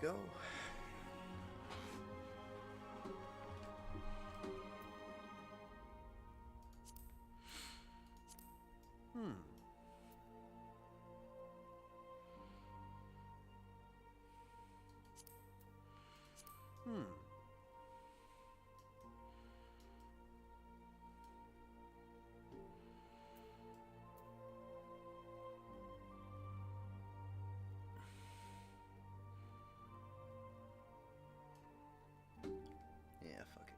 go. Hmm. Hmm. Yeah, fuck it.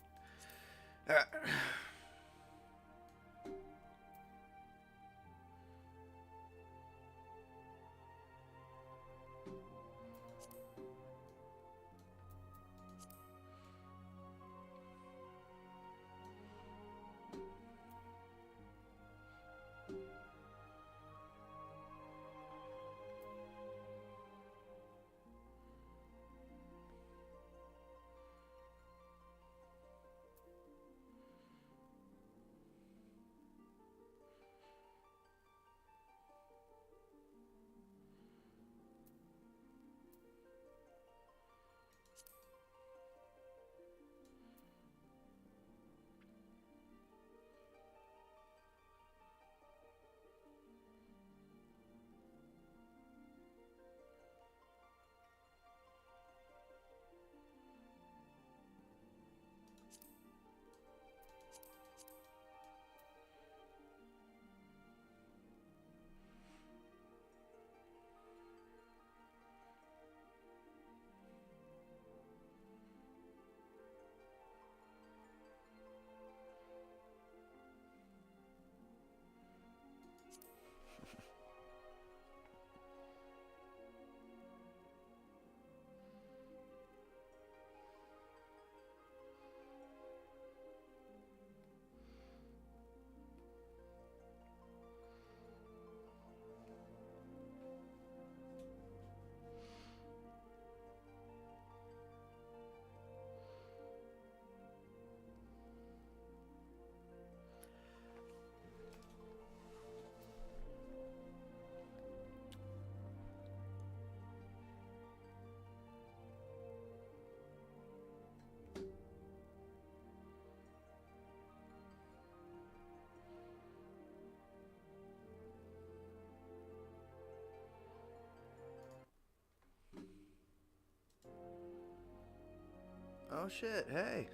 Oh shit, hey.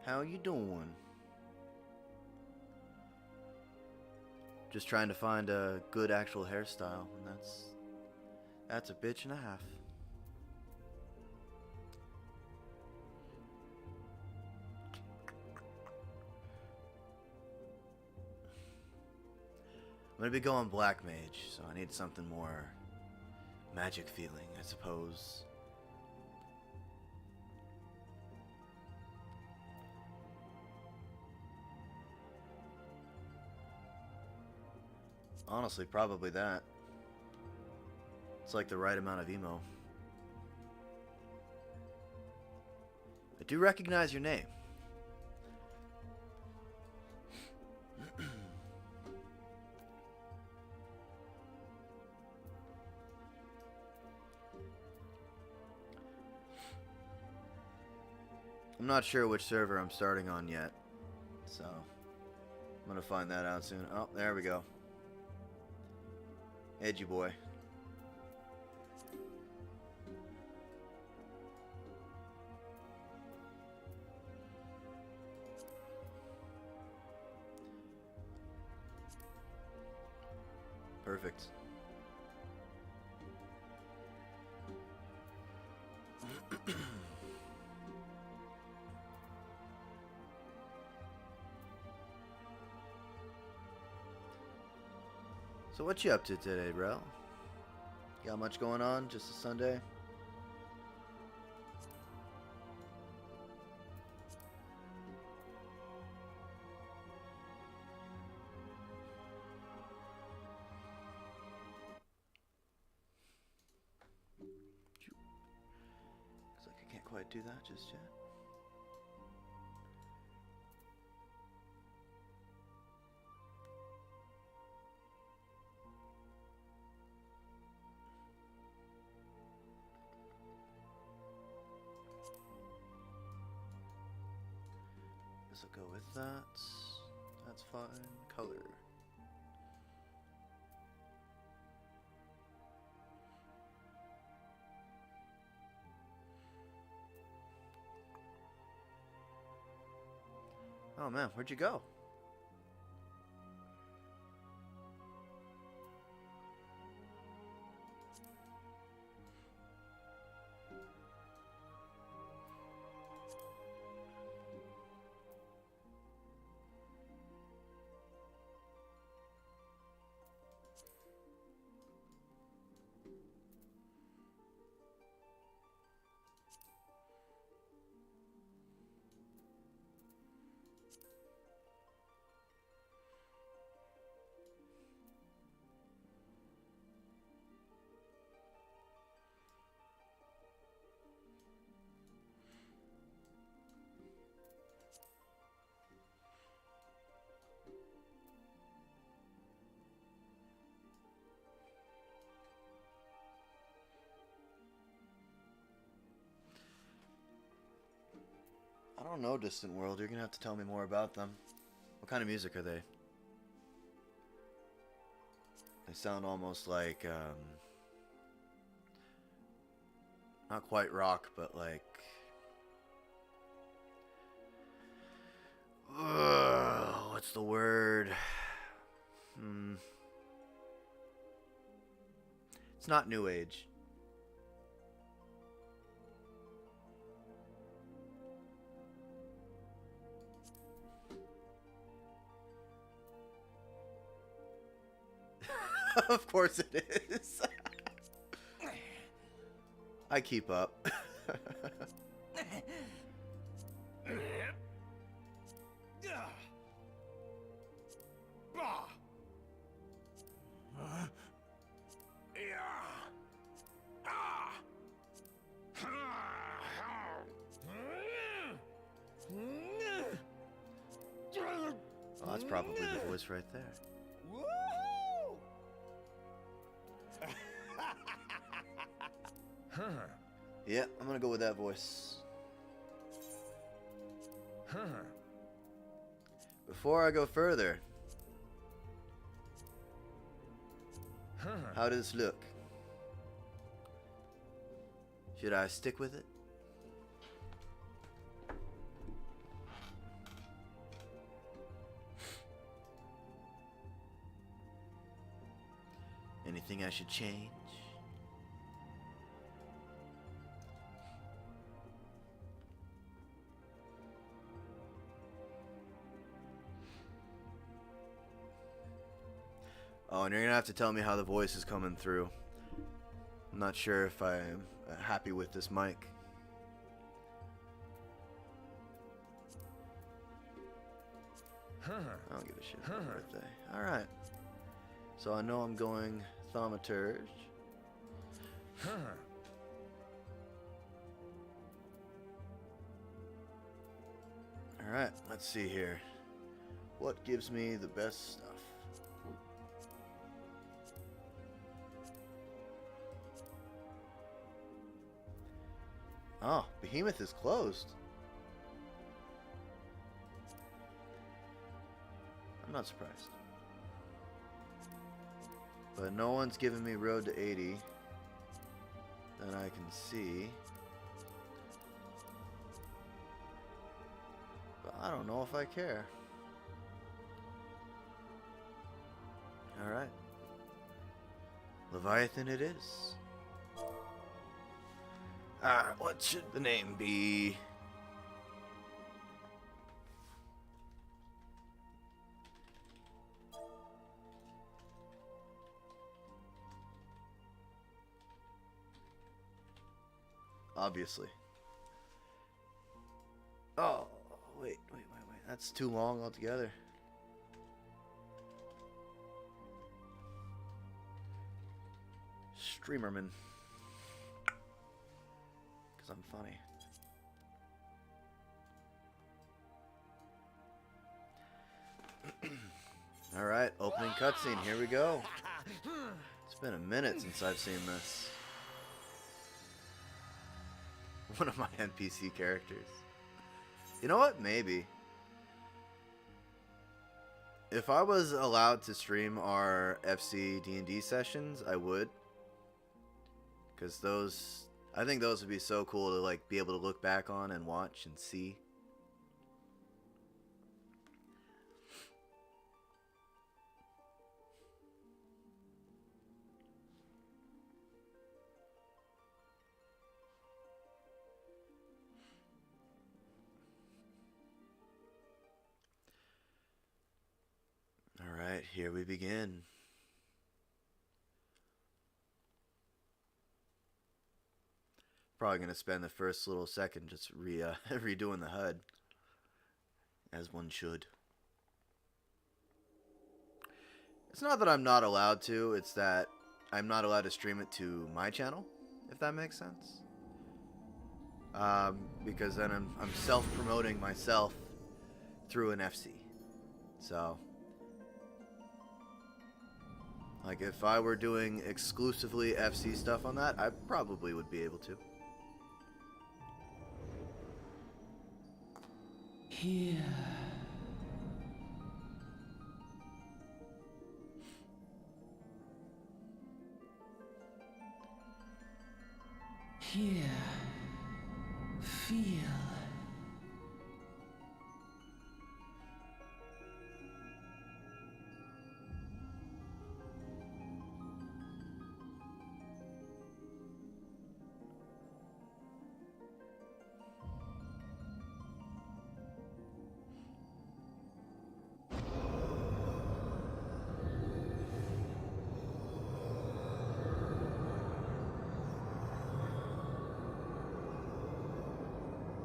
How you doing? Just trying to find a good actual hairstyle, and that's a bitch and a half. I'm gonna be going Black Mage, so I need something more magic feeling, I suppose. Honestly, probably that. It's like the right amount of emo. I do recognize your name. I'm not sure which server I'm starting on yet, so I'm gonna find that out soon. Oh, there we go. Edgy boy. Perfect. So what you up to today, bro? Got much going on? Just a Sunday? Looks like I can't quite do that just yet. So go with that. That's fine. Color. Oh man, where'd you go? I don't know, Distant World. You're gonna have to tell me more about them. What kind of music are they? They sound almost like, not quite rock, but like... what's the word? It's not New Age. Of course it is. I keep up. Well, that's probably the voice right there. Yeah, I'm gonna go with that voice. Before I go further, how does this look? Should I stick with it? Anything I should change? Oh, and you're gonna have to tell me how the voice is coming through. I'm not sure if I'm happy with this mic. I don't give a shit about birthday. Alright. So I know I'm going thaumaturge. Alright, let's see here. What gives me the best stuff? Oh, Behemoth is closed. I'm not surprised. But no one's given me Road to 80 that I can see. But I don't know if I care. Alright. Leviathan it is. Alright, what should the name be? Obviously. Oh, wait. That's too long altogether. Streamerman. Because I'm funny. Alright, opening cutscene. Here we go. It's been a minute since I've seen this. One of my NPC characters. You know what? Maybe. If I was allowed to stream our FC D&D sessions, I would. Because those, I think those would be so cool to like be able to look back on and watch and see. Alright, here we begin. Probably going to spend the first little second just redoing the HUD. As one should. It's not that I'm not allowed to, it's that I'm not allowed to stream it to my channel, if that makes sense. Because then I'm self-promoting myself through an FC. So, like if I were doing exclusively FC stuff on that, I probably would be able to. Here. Here. Feel.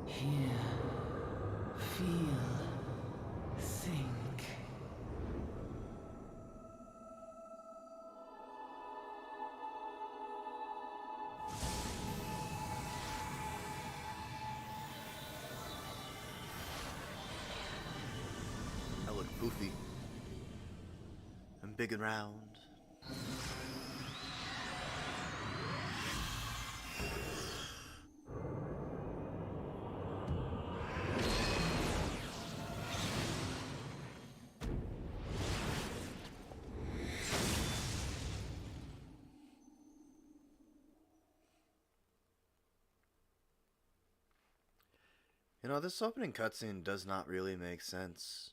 Hear, feel, think. I look poofy. I'm big and round. You know, this opening cutscene does not really make sense.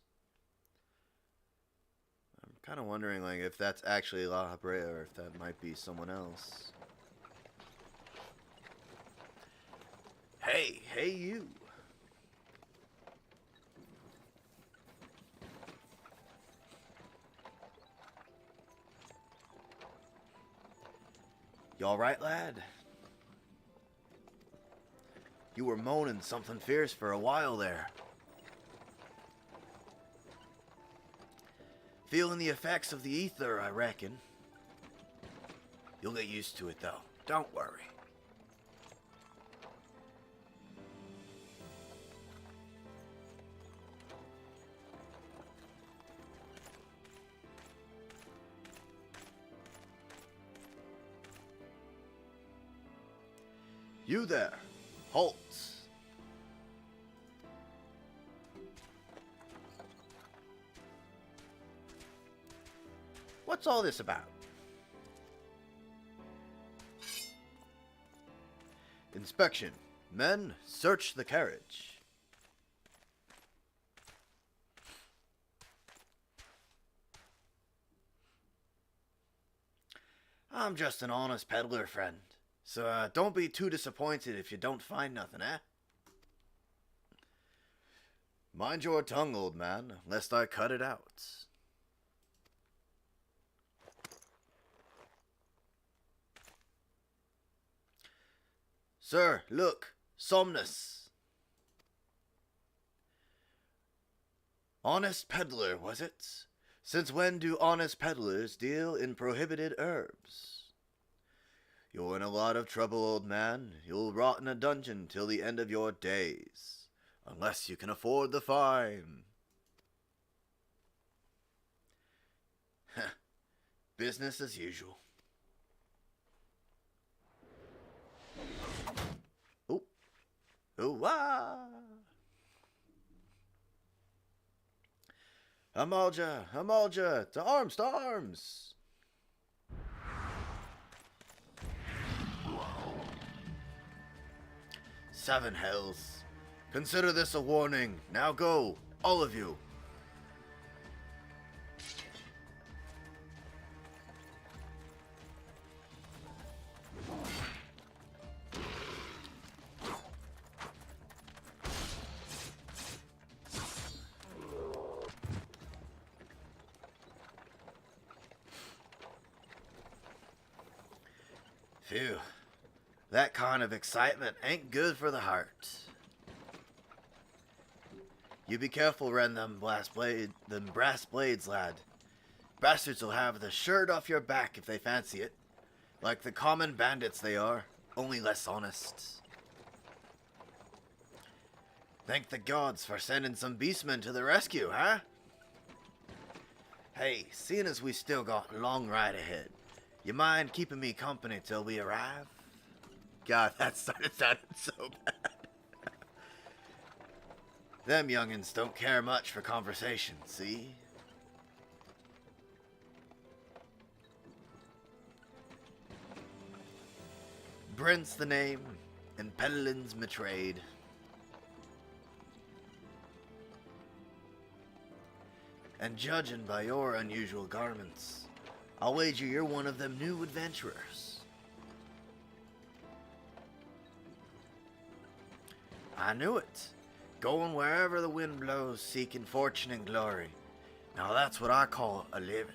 I'm kind of wondering, like, if that's actually La Habrea or if that might be someone else. Hey, you! You alright, lad? You were moaning something fierce for a while there. Feeling the effects of the ether, I reckon. You'll get used to it, though. Don't worry. You there. Halt. What's all this about? Inspection. Men, search the carriage. I'm just an honest peddler, friend. So don't be too disappointed if you don't find nothing, eh? Mind your tongue, old man, lest I cut it out. Sir, look, Somnus. Honest peddler, was it? Since when do honest peddlers deal in prohibited herbs? You're in a lot of trouble, old man. You'll rot in a dungeon till the end of your days. Unless you can afford the fine. Business as usual. Oh. Oh, ah. Amalja, Amalja, to arms, to arms! Seven hells. Consider this a warning. Now go, all of you. Phew. That kind of excitement ain't good for the heart. You be careful, Ren, them brass blades, lad. Bastards will have the shirt off your back if they fancy it. Like the common bandits they are, only less honest. Thank the gods for sending some beastmen to the rescue, huh? Hey, seeing as we still got a long ride ahead, you mind keeping me company till we arrive? God, that started sounding so bad. Them youngins don't care much for conversation, see? Brent's the name, and Peddlin's my trade. And judging by your unusual garments, I'll wager you're one of them new adventurers. I knew it. Going wherever the wind blows, seeking fortune and glory. Now that's what I call a living.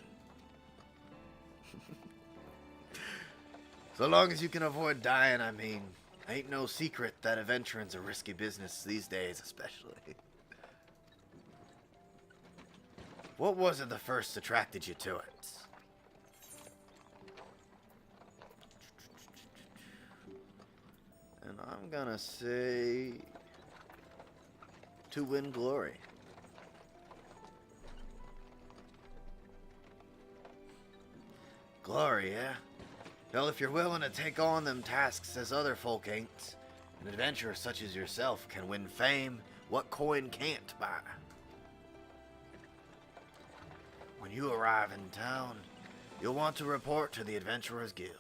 So long as you can avoid dying, I mean. Ain't no secret that adventuring's a risky business these days, especially. What was it that first attracted you to it? And I'm gonna say... to win glory. Glory, yeah? Well, if you're willing to take on them tasks as other folk ain't, an adventurer such as yourself can win fame what coin can't buy. When you arrive in town, you'll want to report to the Adventurers Guild.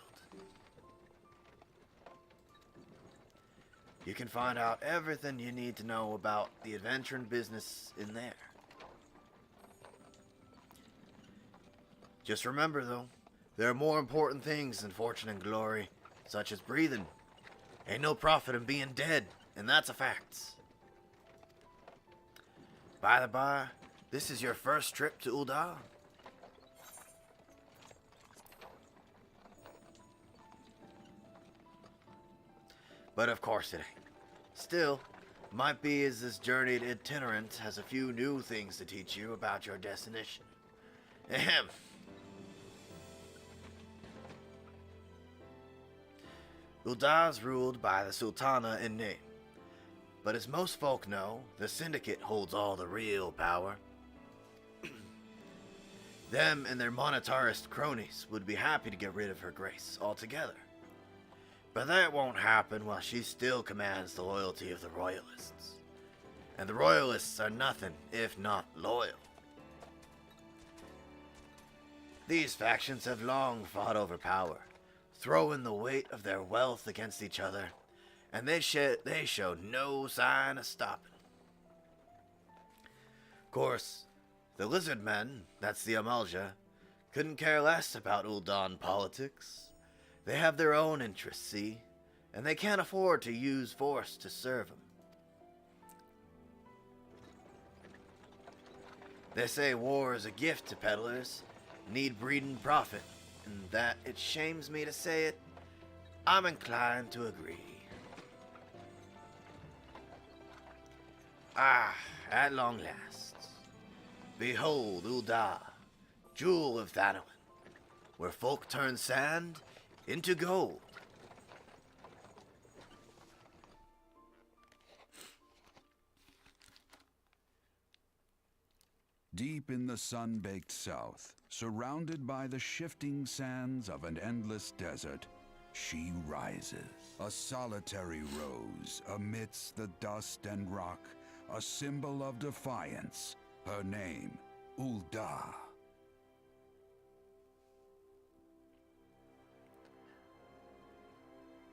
You can find out everything you need to know about the adventuring business in there. Just remember, though, there are more important things than fortune and glory, such as breathing. Ain't no profit in being dead, and that's a fact. By the by, this is your first trip to Ul'dah. But of course it ain't. Still, might be as this journeyed itinerant has a few new things to teach you about your destination. Ahem. Ul'dah's ruled by the Sultana in name. But as most folk know, the Syndicate holds all the real power. Them and their monetarist cronies would be happy to get rid of Her Grace altogether. But that won't happen while she still commands the loyalty of the Royalists. And the Royalists are nothing if not loyal. These factions have long fought over power, throwing the weight of their wealth against each other, and they show no sign of stopping. Of course, the Lizard Men, that's the Amalja, couldn't care less about Ul'dah politics. They have their own interests, see, and they can't afford to use force to serve them. They say war is a gift to peddlers, need breeding profit, and that it shames me to say it, I'm inclined to agree. Ah, at long last, behold Ul'dah, jewel of Thanalan, where folk turn sand into gold. Deep in the sun-baked south, surrounded by the shifting sands of an endless desert, she rises. A solitary rose amidst the dust and rock, a symbol of defiance. Her name, Ul'dah.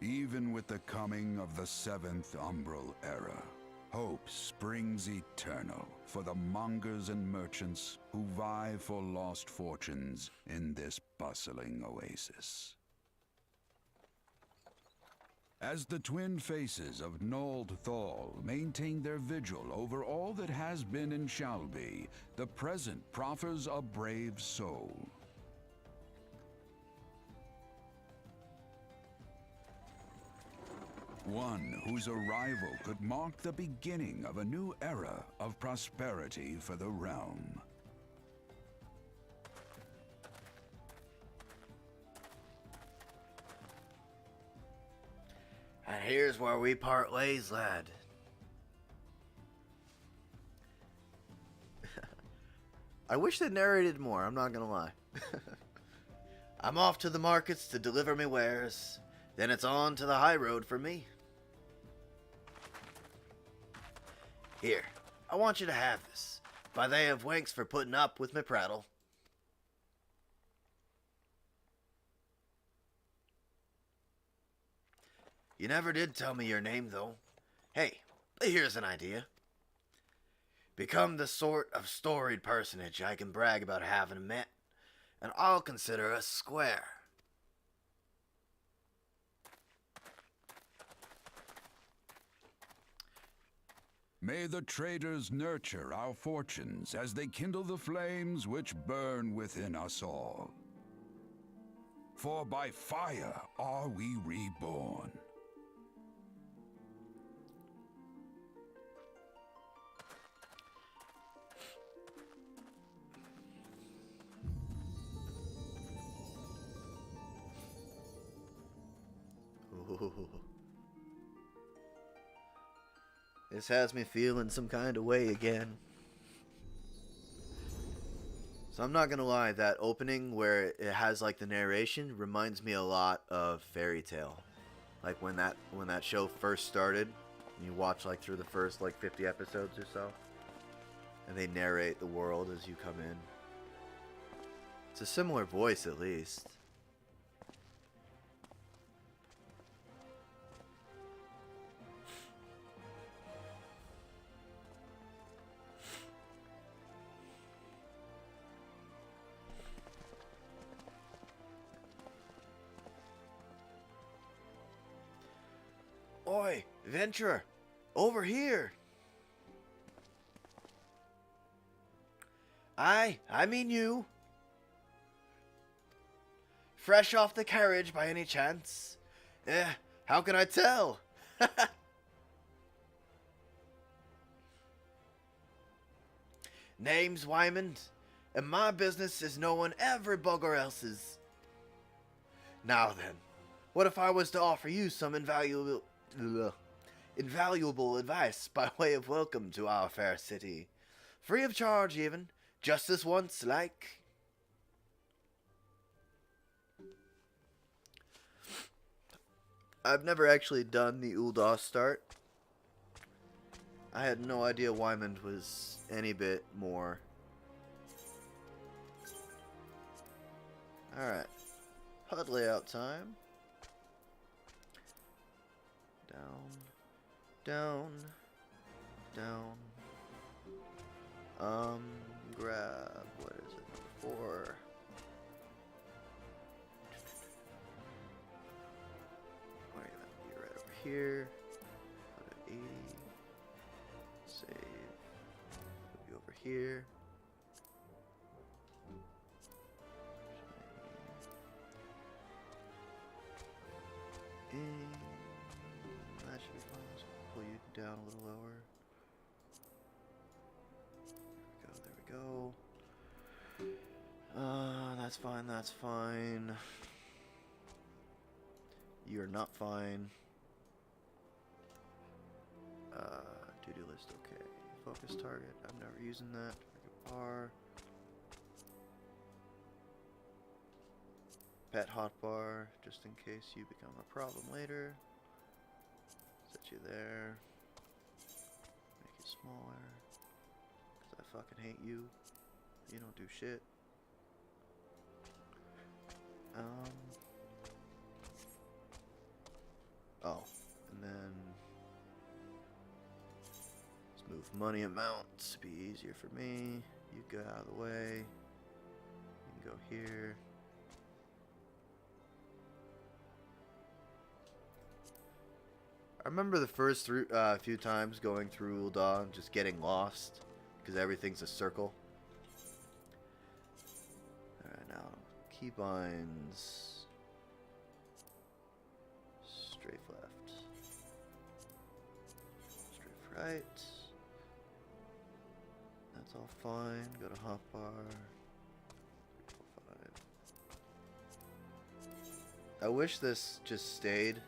Even with the coming of the seventh umbral era, hope springs eternal for the mongers and merchants who vie for lost fortunes in this bustling oasis. As the twin faces of Nold Thal maintain their vigil over all that has been and shall be, the present proffers a brave soul. One whose arrival could mark the beginning of a new era of prosperity for the realm. And here's where we part ways, lad. I wish they narrated more, I'm not gonna lie. I'm off to the markets to deliver me wares. Then it's on to the high road for me. Here, I want you to have this. By they of winks for putting up with me prattle. You never did tell me your name, though. Hey, here's an idea. Become the sort of storied personage I can brag about having met, and I'll consider us square. May the traders nurture our fortunes as they kindle the flames which burn within us all. For by fire are we reborn. Ooh. This has me feeling some kind of way again. So I'm not gonna lie, that opening where it has like the narration reminds me a lot of Fairy Tale. Like when that show first started, you watch like through the first like 50 episodes or so, and they narrate the world as you come in. It's a similar voice at least. Oi, Venturer, over here. I mean you. Fresh off the carriage by any chance? How can I tell? Name's Wymond, and my business is knowing every bugger else's. Now then, what if I was to offer you some invaluable advice by way of welcome to our fair city? Free of charge even, just this once, like. I've never actually done the Ul'dah start. I had no idea Wymond was any bit more. Alright. HUD layout time. Down. Grab, what is it, number 4. Where are you at? You're right over here. Put it 80. Save. Put you over here. And that should be fine. Let's pull you down a little lower. There we go. That's fine. You're not fine. To-do list, okay. Focus target, I'm never using that. Bar. Pet hotbar, just in case you become a problem later. Set you there. Make it smaller. Because I fucking hate you. You don't do shit. Oh, and then let's move money amounts to be easier for me. You go out of the way. You can go here. I remember the first few times going through Ul'dah just getting lost because everything's a circle. Alright, now keybinds. Strafe left. Strafe right. That's all fine. Go to hotbar. 3, 4, 5. I wish this just stayed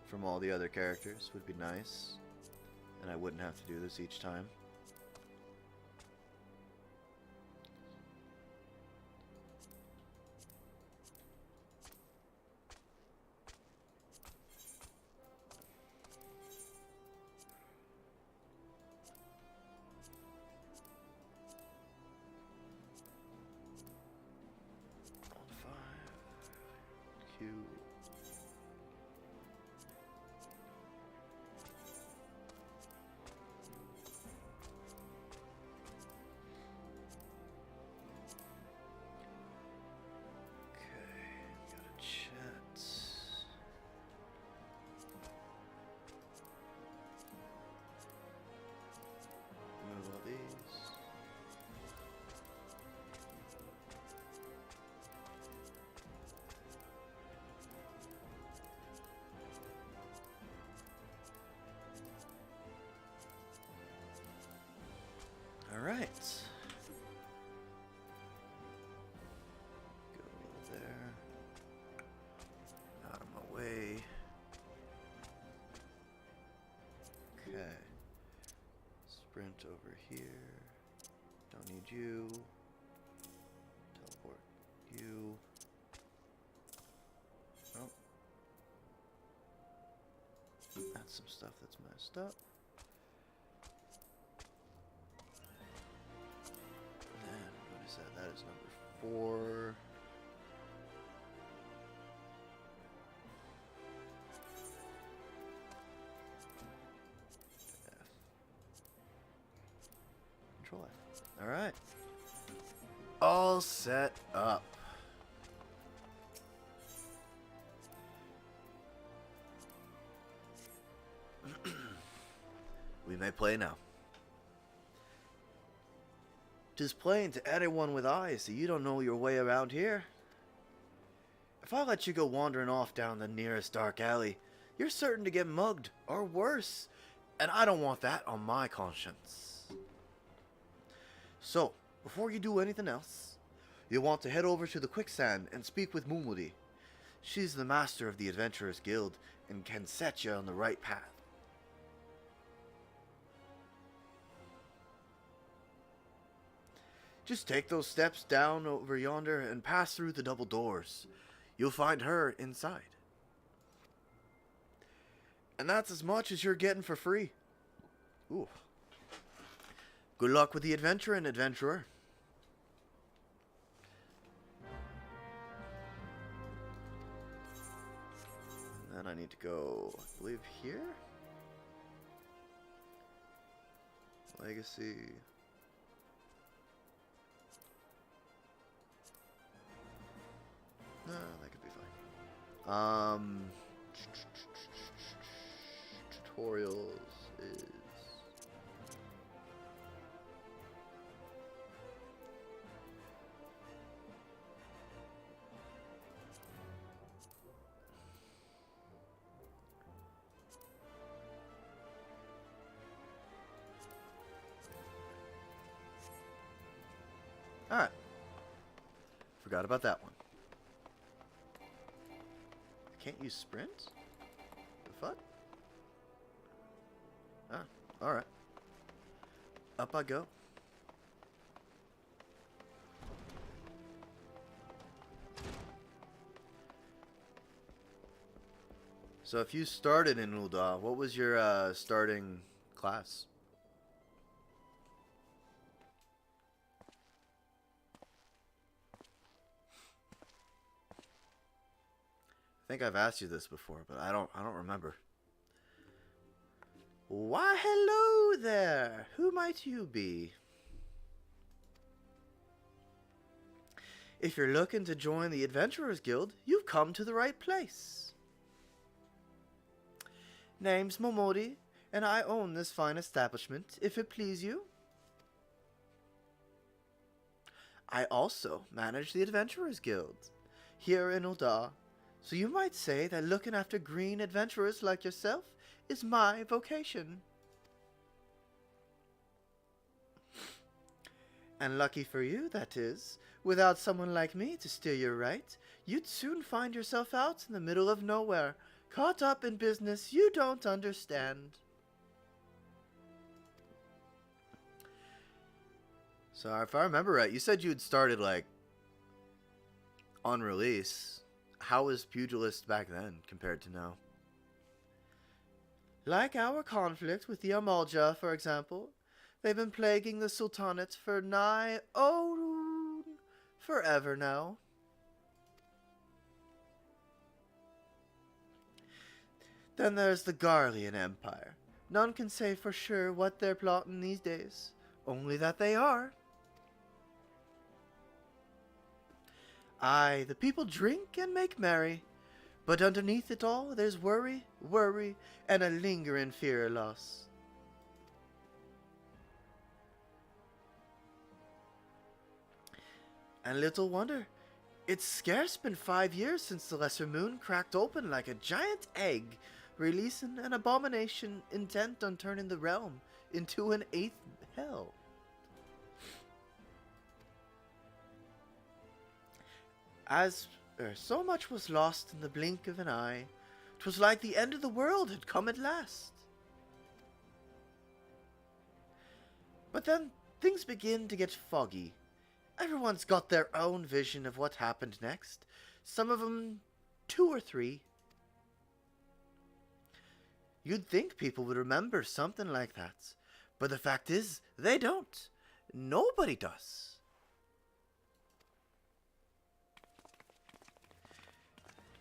from all the other characters. Would be nice. And I wouldn't have to do this each time. Alright. Go there. Out of my way. Okay. Sprint over here. Don't need you. Teleport you. Oh. That's some stuff that's messed up. That is number 4. F. Control F. Alright. All set up. We may play now. Just plain to anyone with eyes that you don't know your way around here. If I let you go wandering off down the nearest dark alley, you're certain to get mugged, or worse, and I don't want that on my conscience. So, before you do anything else, you'll want to head over to the quicksand and speak with Mumudi. She's the master of the Adventurers Guild and can set you on the right path. Just take those steps down over yonder and pass through the double doors. You'll find her inside. And that's as much as you're getting for free. Ooh. Good luck with the adventure and adventurer. And then I need to go, I believe, here? Legacy. No, that could be fine. Tutorials is... Alright. Forgot about that one. Can't use sprint? The fuck? Ah, alright. Up I go. So if you started in Ul'dah, what was your, starting class? think I've asked you this before, but I don't remember. Why, hello there. Who might you be? If you're looking to join the Adventurers Guild, you've come to the right place. Name's Momodi, and I own this fine establishment, if it please you. I also manage the Adventurers Guild here in Ul'dah, so you might say that looking after green adventurers like yourself is my vocation. And lucky for you, that is. Without someone like me to steer you right, you'd soon find yourself out in the middle of nowhere, caught up in business you don't understand. So if I remember right, you said you'd started, like, on release. How was Pugilist back then compared to now? Like our conflict with the Amalja, for example, they've been plaguing the Sultanate for forever now. Then there's the Garlean Empire. None can say for sure what they're plotting these days, only that they are. Aye, the people drink and make merry, but underneath it all there's worry, and a lingering fear of loss. And little wonder, it's scarce been 5 years since the Lesser Moon cracked open like a giant egg, releasing an abomination intent on turning the realm into an 8th hell. As so much was lost in the blink of an eye, 'twas like the end of the world had come at last. But then things begin to get foggy. Everyone's got their own vision of what happened next. Some of them 2 or 3. You'd think people would remember something like that, but the fact is, they don't. Nobody does.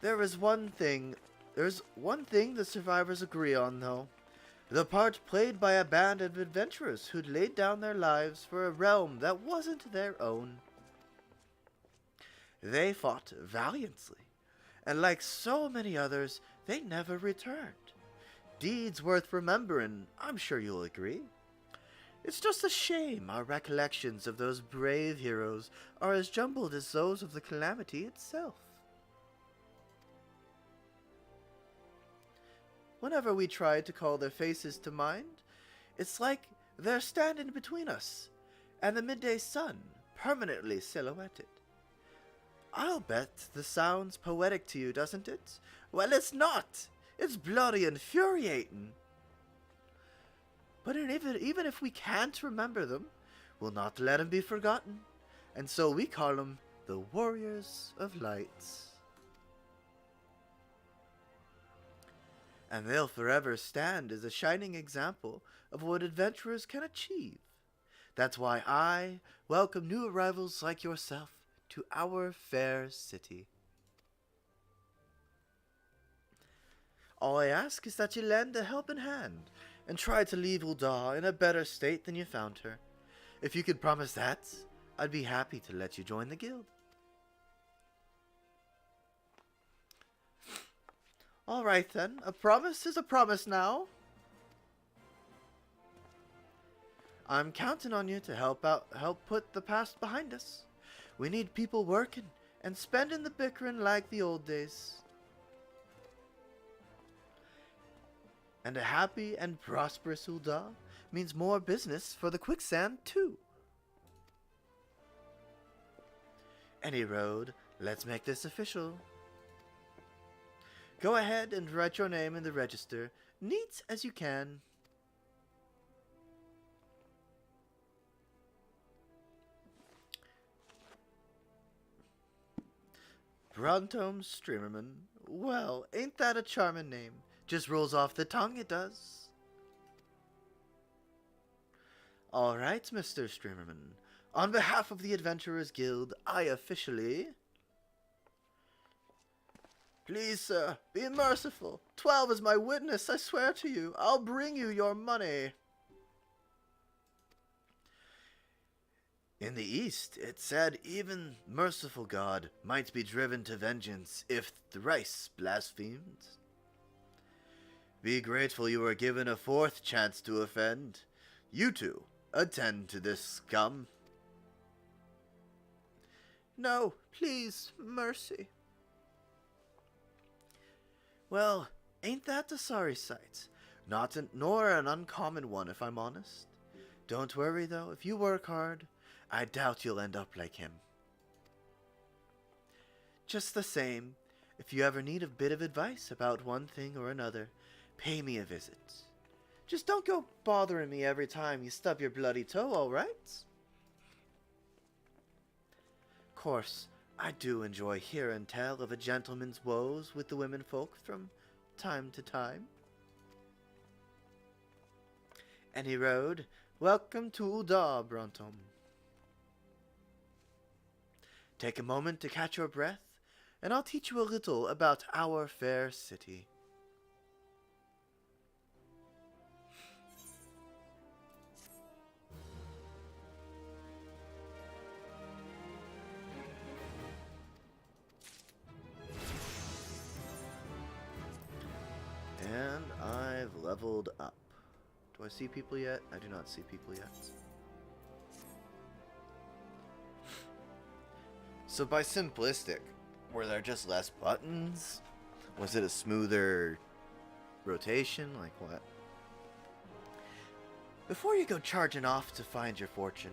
There's one thing the survivors agree on, though. The part played by a band of adventurers who'd laid down their lives for a realm that wasn't their own. They fought valiantly, and like so many others, they never returned. Deeds worth remembering, I'm sure you'll agree. It's just a shame our recollections of those brave heroes are as jumbled as those of the calamity itself. Whenever we try to call their faces to mind, it's like they're standing between us and the midday sun, permanently silhouetted. I'll bet this sounds poetic to you, doesn't it? Well, it's not. It's bloody infuriating. But even if we can't remember them, we'll not let them be forgotten. And so we call them the Warriors of Light. And they'll forever stand as a shining example of what adventurers can achieve. That's why I welcome new arrivals like yourself to our fair city. All I ask is that you lend a helping hand and try to leave Ul'dah in a better state than you found her. If you could promise that, I'd be happy to let you join the guild. All right then, a promise is a promise now. I'm counting on you to help put the past behind us. We need people working and spending the bickering like the old days. And a happy and prosperous Ul'dah means more business for the quicksand too. Any road, let's make this official. Go ahead and write your name in the register, neat as you can. Brontome Streamerman. Well, ain't that a charming name? Just rolls off the tongue, it does. All right, Mr. Streamerman. On behalf of the Adventurers Guild, I officially Please, sir, be merciful. 12 is my witness, I swear to you. I'll bring you your money. In the East, it said even merciful God might be driven to vengeance if thrice blasphemed. Be grateful you were given a 4th chance to offend. You two, attend to this scum. No, please, mercy. Well, ain't that a sorry sight? Nor an uncommon one, if I'm honest. Don't worry, though, if you work hard, I doubt you'll end up like him. Just the same, if you ever need a bit of advice about one thing or another, pay me a visit. Just don't go bothering me every time you stub your bloody toe, all right? Course, I do enjoy hearing tell of a gentleman's woes with the women folk from time to time. Any road, welcome to Uda, Brontom. Take a moment to catch your breath, and I'll teach you a little about our fair city. And I've leveled up. Do I see people yet? I do not see people yet. So by simplistic, were there just less buttons? Was it a smoother rotation? Like what? Before you go charging off to find your fortune,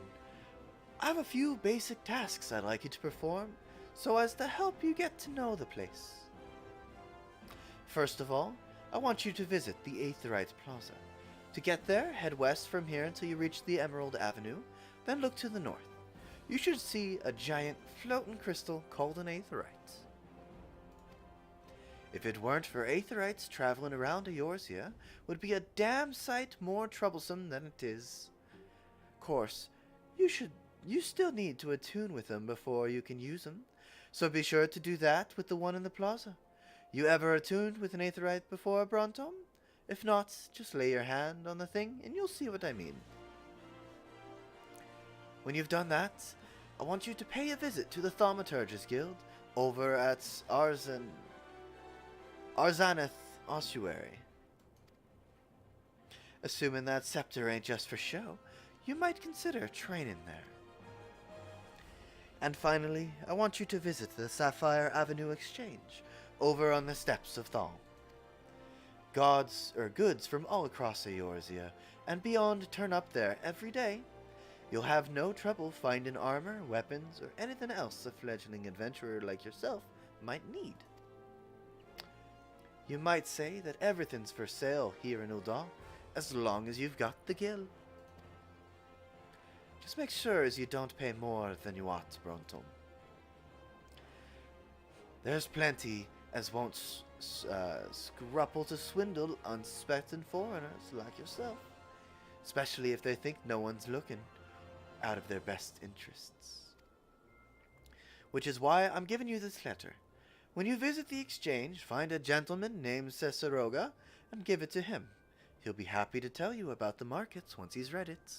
I have a few basic tasks I'd like you to perform so as to help you get to know the place. First of all, I want you to visit the Aetherite Plaza. To get there, head west from here until you reach the Emerald Avenue, then look to the north. You should see a giant floating crystal called an aetherite. If it weren't for aetherites traveling around Eorzea, would be a damn sight more troublesome than it is. Course, you still need to attune with them before you can use them, so be sure to do that with the one in the plaza. You ever attuned with an aetherite before, Brontom? If not, just lay your hand on the thing and you'll see what I mean. When you've done that, I want you to pay a visit to the Thaumaturge's Guild over at Arzaneth Ossuary. Assuming that scepter ain't just for show, you might consider training there. And finally, I want you to visit the Sapphire Avenue Exchange over on the steps of Thal. Goods from all across Eorzea and beyond turn up there every day. You'll have no trouble finding armor, weapons, or anything else a fledgling adventurer like yourself might need. You might say that everything's for sale here in Ul'dah, as long as you've got the gil. Just make sure as you don't pay more than you ought, Brontom. There's plenty as won't scruple to swindle unsuspecting foreigners like yourself, especially if they think no one's looking, out of their best interests. Which is why I'm giving you this letter. When you visit the exchange, find a gentleman named Cesaroga and give it to him. He'll be happy to tell you about the markets once he's read it.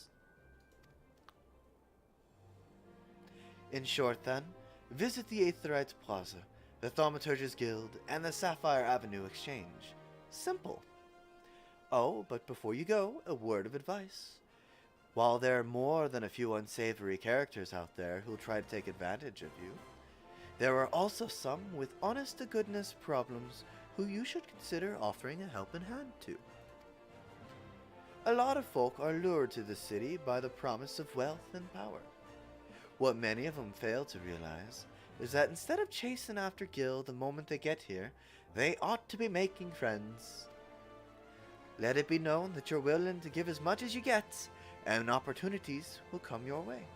In short, then, visit the Aetherite Plaza, the Thaumaturge's Guild, and the Sapphire Avenue Exchange. Simple. Oh, but before you go, a word of advice. While there are more than a few unsavory characters out there who'll try to take advantage of you, there are also some with honest-to-goodness problems who you should consider offering a helping hand to. A lot of folk are lured to the city by the promise of wealth and power. What many of them fail to realize is that instead of chasing after gil the moment they get here, they ought to be making friends. Let it be known that you're willing to give as much as you get, and opportunities will come your way.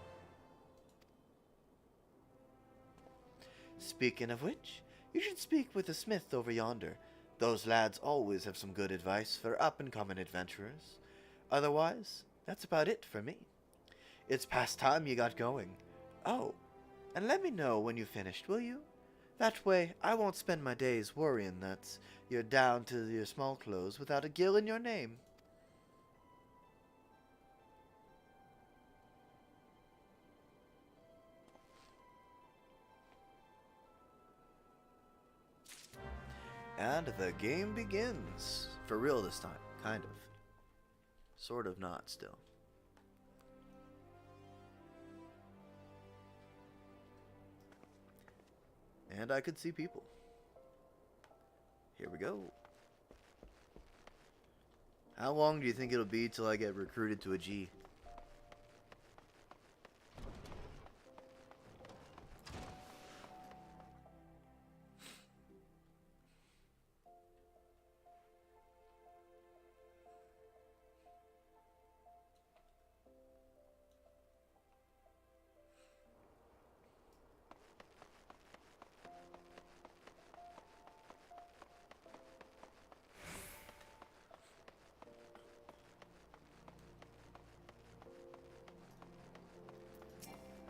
Speaking of which, you should speak with the smith over yonder. Those lads always have some good advice for up-and-coming adventurers. Otherwise, that's about it for me. It's past time you got going. Oh, and let me know when you finished, will you? That way, I won't spend my days worrying that you're down to your small clothes without a gill in your name. And the game begins. For real this time, kind of. Sort of not still. And I could see people. Here we go. How long do you think it'll be till I get recruited to a G?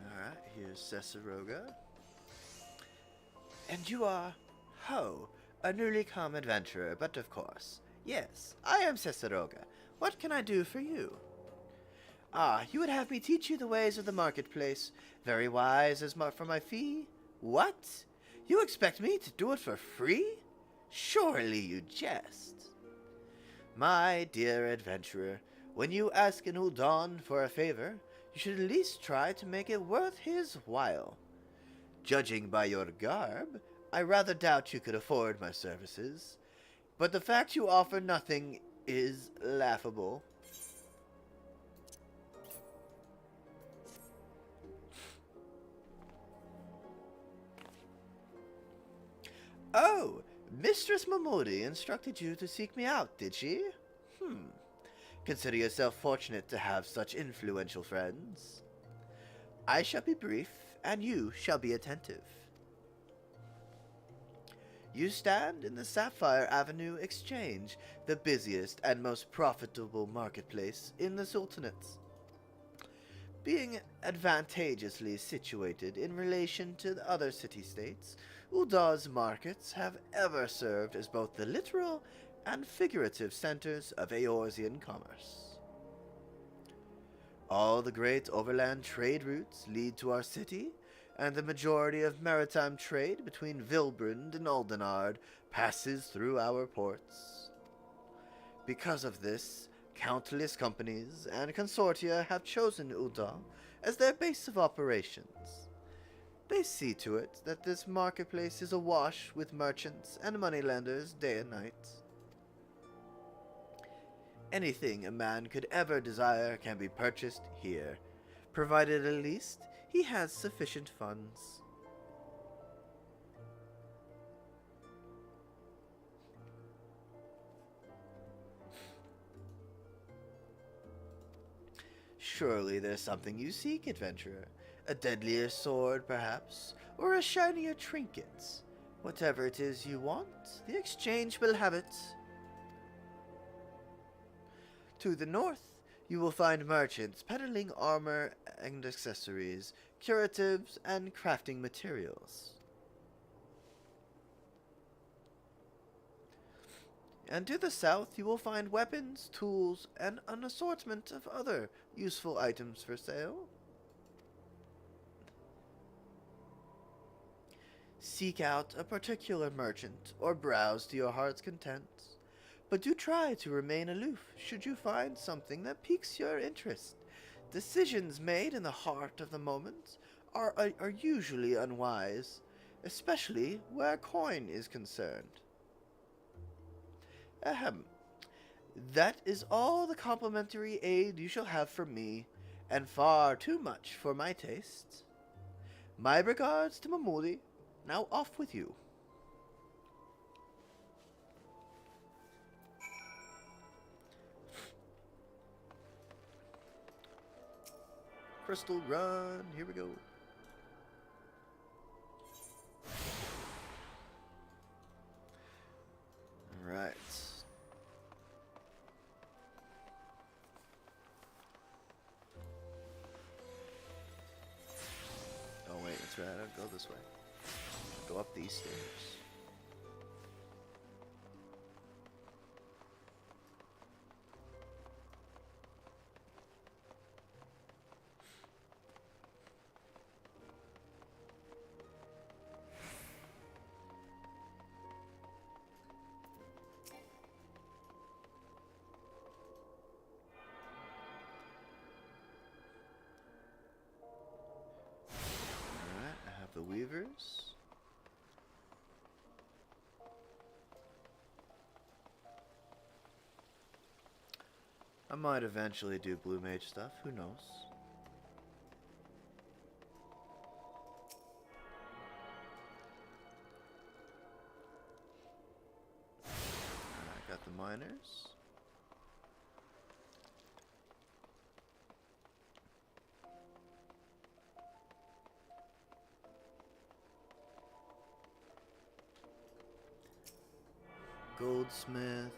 Alright, here's Cesaroga. And you are, ho, a newly come adventurer, but of course. Yes, I am Cesaroga. What can I do for you? Ah, you would have me teach you the ways of the marketplace. Very wise as for my fee. What? You expect me to do it for free? Surely you jest. My dear adventurer, when you ask an Udon for a favor, you should at least try to make it worth his while. Judging by your garb, I rather doubt you could afford my services, but the fact you offer nothing is laughable. Oh, Mistress Momodi instructed you to seek me out, did she? Consider yourself fortunate to have such influential friends. I shall be brief, and you shall be attentive. You stand in the Sapphire Avenue Exchange, the busiest and most profitable marketplace in the Sultanates. Being advantageously situated in relation to the other city-states, Ul'dah's markets have ever served as both the literal and figurative centers of Eorzean commerce. All the great overland trade routes lead to our city, and the majority of maritime trade between Vilbrand and Aldenard passes through our ports. Because of this, countless companies and consortia have chosen Ul'dah as their base of operations. They see to it that this marketplace is awash with merchants and moneylenders day and night. Anything a man could ever desire can be purchased here, provided at least he has sufficient funds. Surely there's something you seek, adventurer. A deadlier sword, perhaps, or a shinier trinket. Whatever it is you want, the exchange will have it. To the north, you will find merchants peddling armor and accessories, curatives, and crafting materials. And to the south, you will find weapons, tools, and an assortment of other useful items for sale. Seek out a particular merchant, or browse to your heart's content. But do try to remain aloof should you find something that piques your interest. Decisions made in the heart of the moment are usually unwise, especially where coin is concerned. Ahem. That is all the complimentary aid you shall have from me, and far too much for my taste. My regards to Momodi. Now off with you. Crystal Run, here we go. Alright. Oh wait, that's right, I'll go this way. Go up these stairs. Alright, I have the weavers. I might eventually do blue mage stuff, who knows? I got the miners. Goldsmith.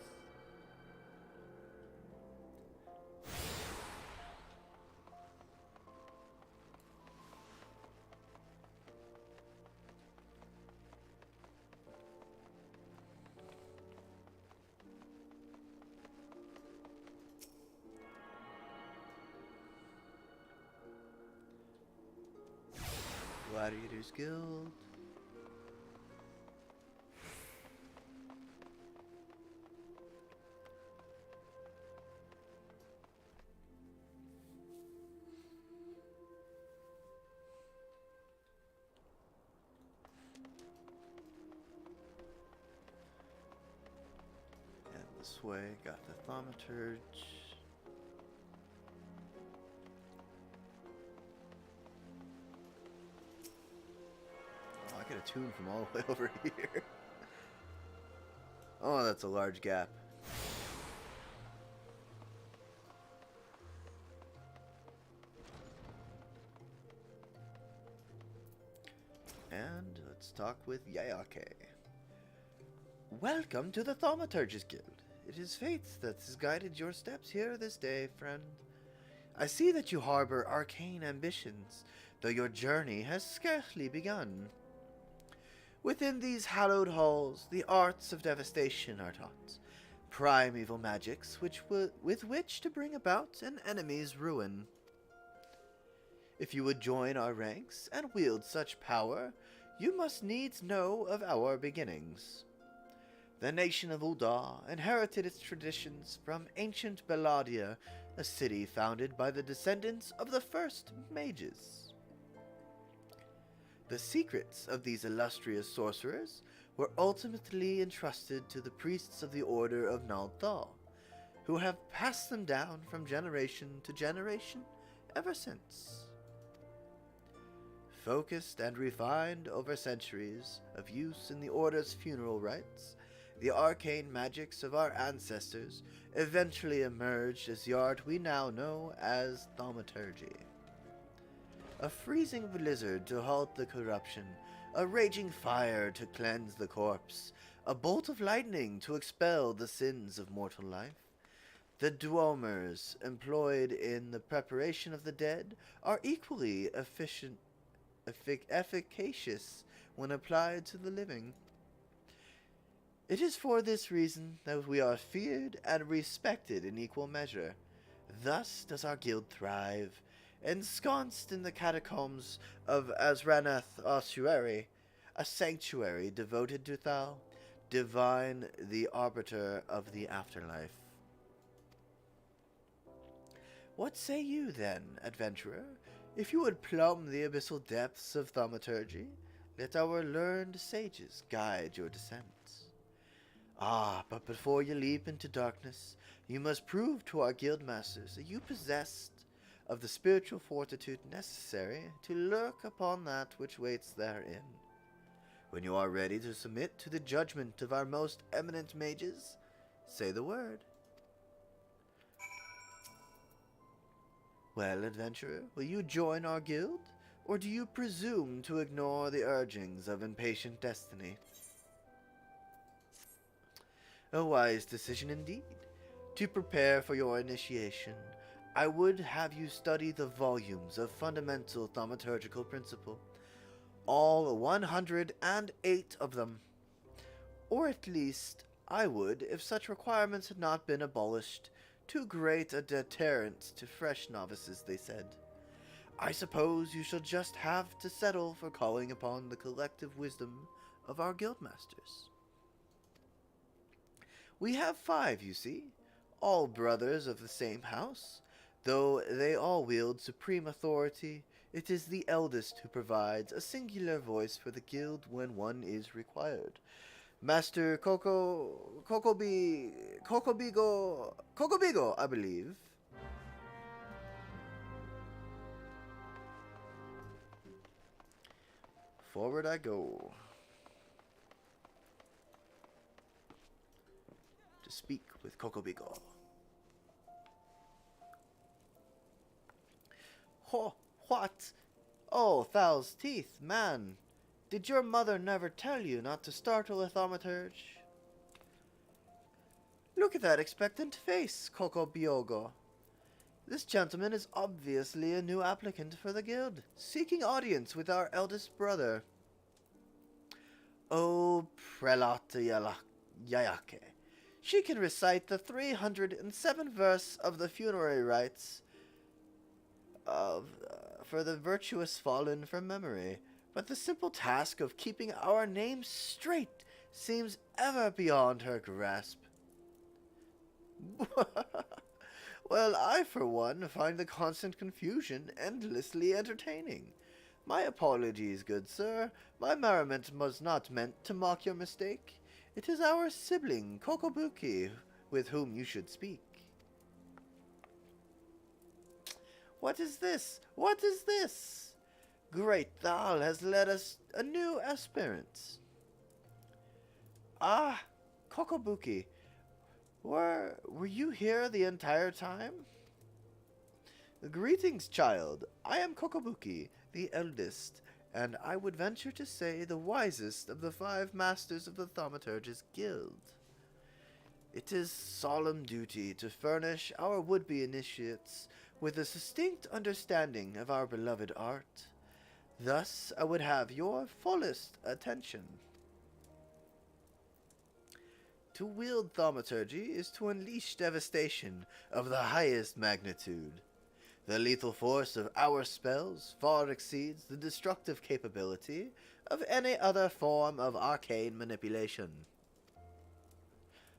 Gladiators Guild. And this way, got the thaumaturge. I get a tune from all the way over here. Oh, that's a large gap. And let's talk with Yayake. Welcome to the Thaumaturge's Guild. It is fate that has guided your steps here this day, friend. I see that you harbor arcane ambitions, though your journey has scarcely begun. Within these hallowed halls, the arts of devastation are taught, primeval magics with which to bring about an enemy's ruin. If you would join our ranks and wield such power, you must needs know of our beginnings. The nation of Ul'dah inherited its traditions from ancient Belladia, a city founded by the descendants of the first mages. The secrets of these illustrious sorcerers were ultimately entrusted to the priests of the Order of Nal'Thal, who have passed them down from generation to generation ever since. Focused and refined over centuries of use in the Order's funeral rites, the arcane magics of our ancestors eventually emerged as the art we now know as thaumaturgy. A freezing blizzard to halt the corruption, a raging fire to cleanse the corpse, a bolt of lightning to expel the sins of mortal life. The dwomers employed in the preparation of the dead are equally efficacious when applied to the living. It is for this reason that we are feared and respected in equal measure. Thus does our guild thrive, ensconced in the catacombs of Azranath Ossuary, a sanctuary devoted to Thal, divine, the arbiter of the afterlife. What say you, then, adventurer? If you would plumb the abyssal depths of thaumaturgy, let our learned sages guide your descent. Ah, but before you leap into darkness, you must prove to our guild masters that you possessed of the spiritual fortitude necessary to lurk upon that which waits therein. When you are ready to submit to the judgment of our most eminent mages, say the word. Well, adventurer, will you join our guild, or do you presume to ignore the urgings of impatient destiny? A wise decision indeed. To prepare for your initiation, I would have you study the volumes of fundamental thaumaturgical principle. All 108 of them. Or at least, I would, if such requirements had not been abolished. Too great a deterrent to fresh novices, they said. I suppose you shall just have to settle for calling upon the collective wisdom of our guildmasters. We have 5, you see, all brothers of the same house. Though they all wield supreme authority, it is the eldest who provides a singular voice for the guild when one is required. Master Kokobigo, I believe. Forward I go. To speak with Kokobigo. What? Oh, Thal's teeth, man. Did your mother never tell you not to startle a thaumaturge? Look at that expectant face, Kokobiogo. This gentleman is obviously a new applicant for the guild, seeking audience with our eldest brother. Oh, Prelate Yayake. She can recite the 307th verse of the funerary rites for the virtuous fallen from memory, but the simple task of keeping our names straight seems ever beyond her grasp. Well, I, for one, find the constant confusion endlessly entertaining. My apologies, good sir. My merriment was not meant to mock your mistake. It is our sibling, Kokobuki, with whom you should speak. What is this? What is this? Great Thal has led us a new aspirant. Ah, Kokobuki, were you here the entire time? Greetings, child. I am Kokobuki, the eldest, and I would venture to say the wisest of the 5 masters of the Thaumaturge's Guild. It is solemn duty to furnish our would-be initiates with a distinct understanding of our beloved art. Thus, I would have your fullest attention. To wield thaumaturgy is to unleash devastation of the highest magnitude. The lethal force of our spells far exceeds the destructive capability of any other form of arcane manipulation.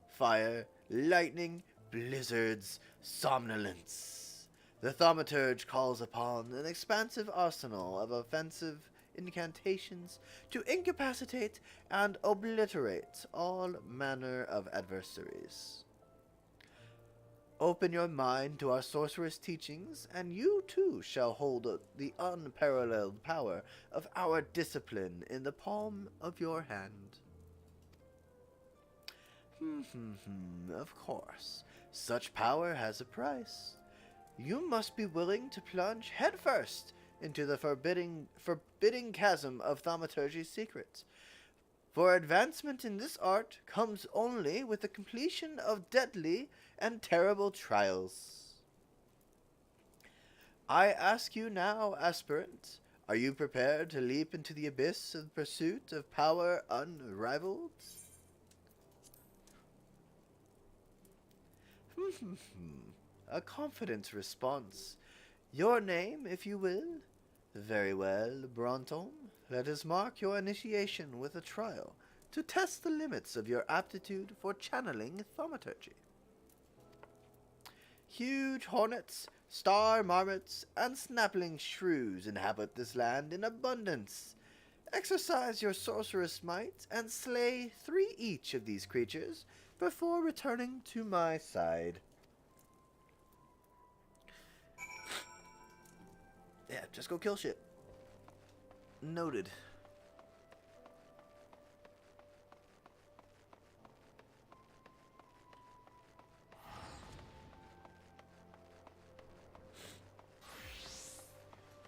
Fire, lightning, blizzards, somnolence. The thaumaturge calls upon an expansive arsenal of offensive incantations to incapacitate and obliterate all manner of adversaries. Open your mind to our sorceress teachings, and you too shall hold the unparalleled power of our discipline in the palm of your hand. Of course, such power has a price. You must be willing to plunge headfirst into the forbidding chasm of thaumaturgy's secrets. For advancement in this art comes only with the completion of deadly and terrible trials. I ask you now, aspirant, are you prepared to leap into the abyss in pursuit of power unrivaled? A confident response. Your name, if you will. Very well, Bronton. Let us mark your initiation with a trial to test the limits of your aptitude for channeling thaumaturgy. Huge hornets, star marmots, and snappling shrews inhabit this land in abundance. Exercise your sorceress might and slay 3 each of these creatures before returning to my side. Yeah, just go kill shit. Noted.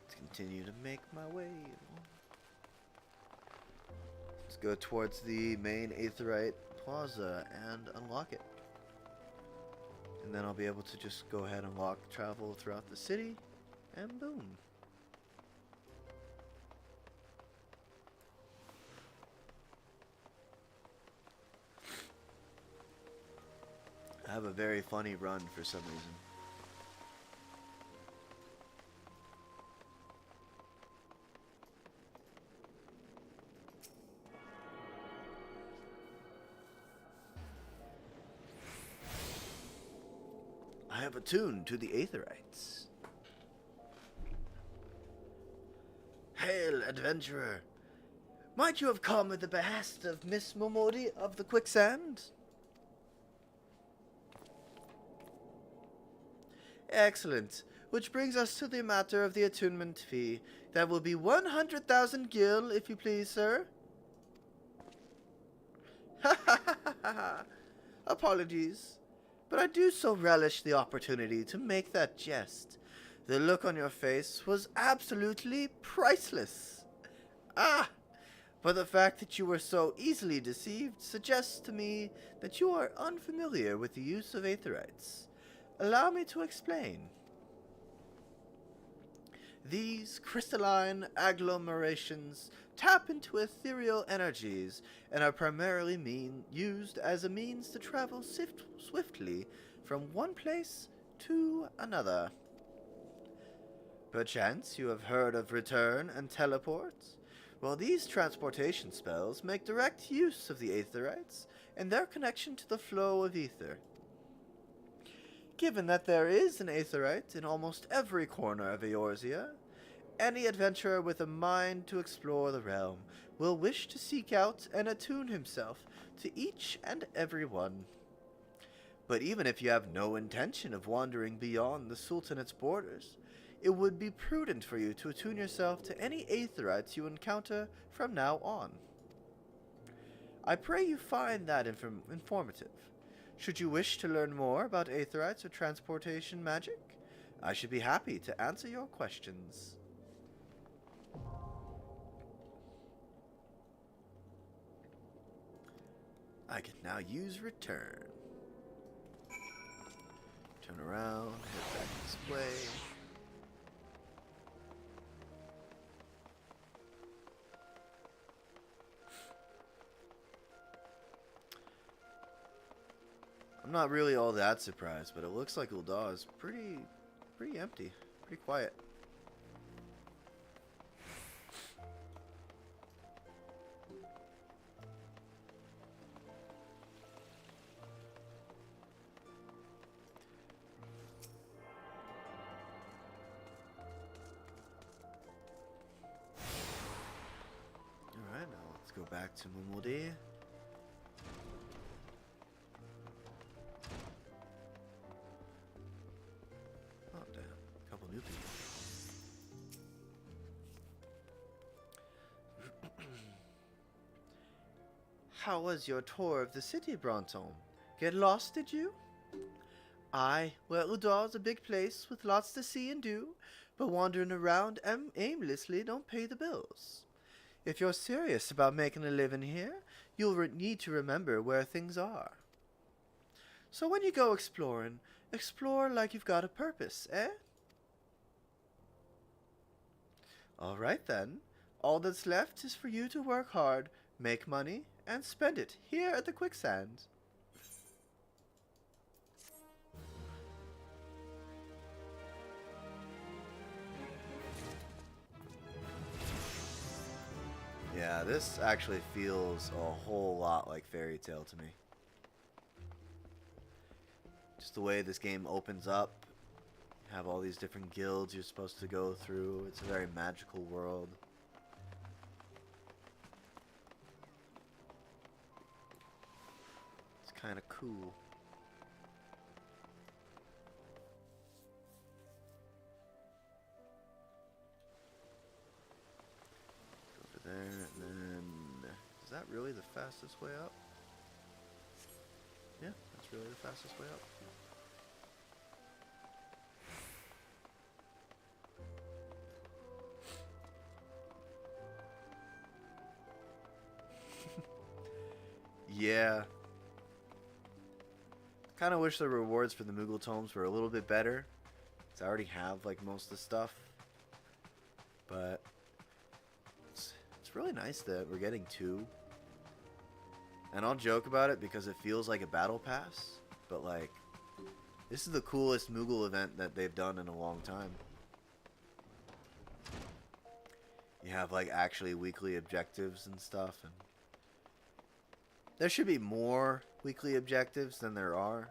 Let's continue to make my way. Let's go towards the main Aetherite Plaza and unlock it. And then I'll be able to just go ahead and travel throughout the city, and boom. have a very funny run for some reason. I have attuned to the Aetherites. Hail, adventurer! Might you have come at the behest of Miss Momodi of the Quicksand? Excellent. Which brings us to the matter of the attunement fee. That will be 100,000 gil, if you please, sir. Ha ha ha ha ha! Apologies, but I do so relish the opportunity to make that jest. The look on your face was absolutely priceless. Ah! But the fact that you were so easily deceived suggests to me that you are unfamiliar with the use of Aetherites. Allow me to explain. These crystalline agglomerations tap into ethereal energies and are primarily used as a means to travel swiftly from one place to another. Perchance you have heard of return and teleport? Well, these transportation spells make direct use of the Aetherites and their connection to the flow of ether. Given that there is an Aetherite in almost every corner of Eorzea, any adventurer with a mind to explore the realm will wish to seek out and attune himself to each and every one. But even if you have no intention of wandering beyond the Sultanate's borders, it would be prudent for you to attune yourself to any Aetherites you encounter from now on. I pray you find that informative. Should you wish to learn more about Aetherites or transportation magic, I should be happy to answer your questions. I can now use return. Turn around, head back this way. I'm not really all that surprised, but it looks like Ul'dah is pretty empty, pretty quiet. Alright, now let's go back to Momodi. New people. How was your tour of the city, Brantôme? Get lost, did you? Aye, well, Ul'dah's a big place with lots to see and do, but wandering around aimlessly don't pay the bills. If you're serious about making a living here, you'll need to remember where things are. So when you go exploring, explore like you've got a purpose, eh? Alright then, all that's left is for you to work hard, make money, and spend it here at the Quicksand. Yeah, this actually feels a whole lot like Fairy Tail to me. Just the way this game opens up. Have all these different guilds you're supposed to go through. It's a very magical world. It's kind of cool. Go over there, and then... Is that really the fastest way up? Yeah, that's really the fastest way up. Yeah. Kind of wish the rewards for the Moogle Tomes were a little bit better. Because I already have like most of the stuff. But it's really nice that we're getting 2. And I'll joke about it because it feels like a battle pass. But like, This is the coolest Moogle event that they've done in a long time. You have like actually weekly objectives and stuff, and there should be more weekly objectives than there are,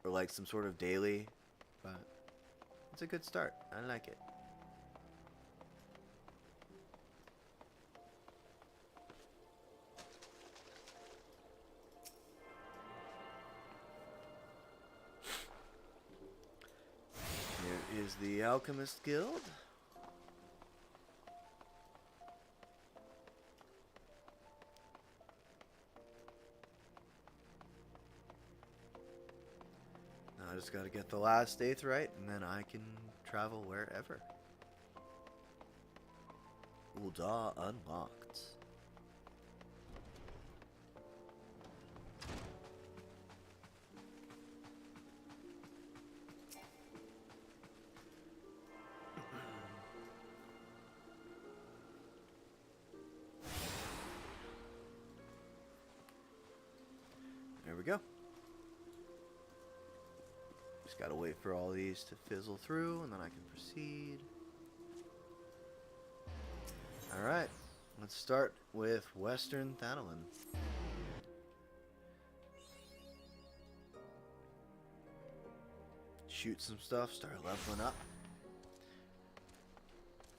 or like some sort of daily, but it's a good start. I like it. Here is the Alchemist Guild. Now I just gotta get the last eighth right, and then I can travel wherever. Ul'dah unlocked. There we go. Just gotta wait for all these to fizzle through, and then I can proceed. Alright, let's start with Western Thanalan. Shoot some stuff, start leveling up.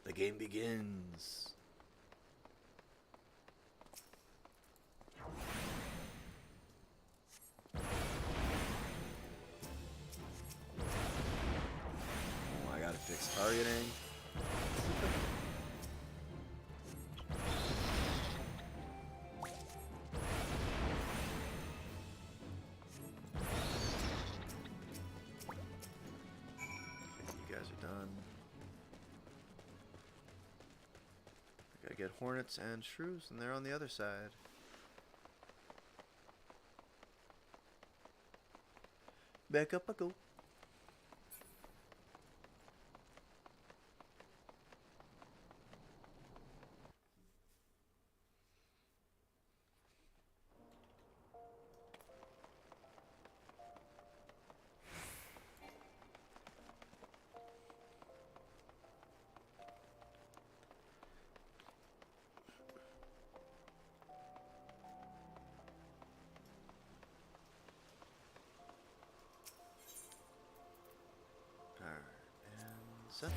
The game begins. Oh, I gotta fix targeting. Get hornets and shrews, and they're on the other side. Back up I go. Settle.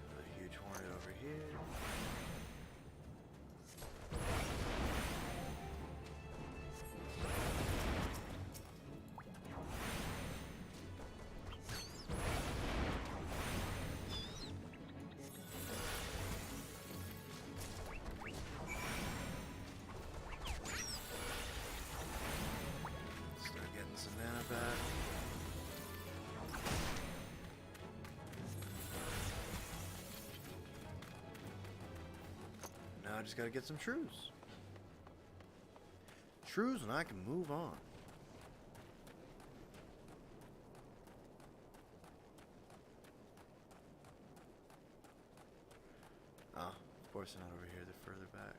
A huge hornet over here. Now I just gotta get some shrews. Shrews and I can move on. Ah, of course they're not over here, they're further back.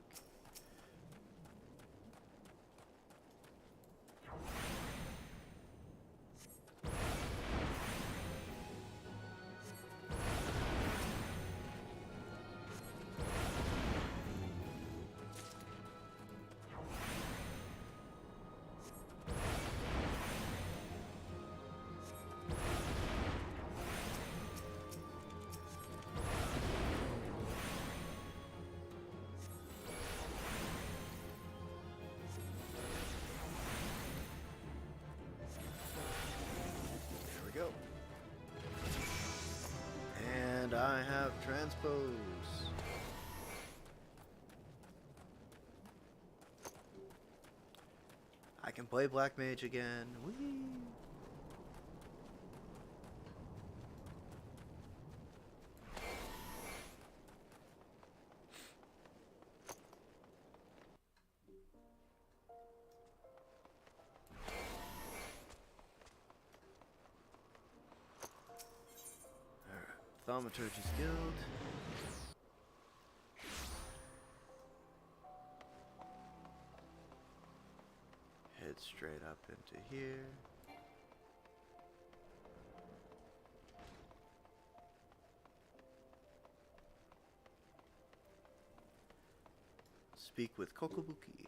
And I have transpose. I can play Black Mage again. Whee! Thaumaturgy's Guild. Head straight up into here. Speak with Kokobuki.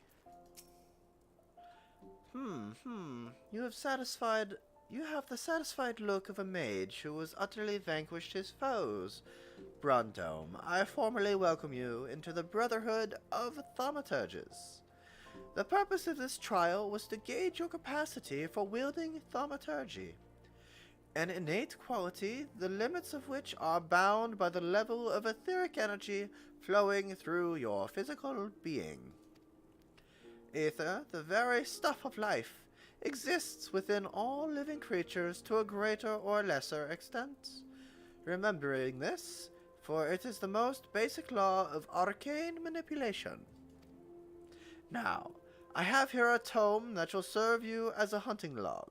You have the satisfied look of a mage who has utterly vanquished his foes. Brondome, I formally welcome you into the Brotherhood of Thaumaturges. The purpose of this trial was to gauge your capacity for wielding thaumaturgy, an innate quality the limits of which are bound by the level of etheric energy flowing through your physical being. Aether, the very stuff of life, exists within all living creatures to a greater or lesser extent. Remembering this, for it is the most basic law of arcane manipulation. Now, I have here a tome that shall serve you as a hunting log.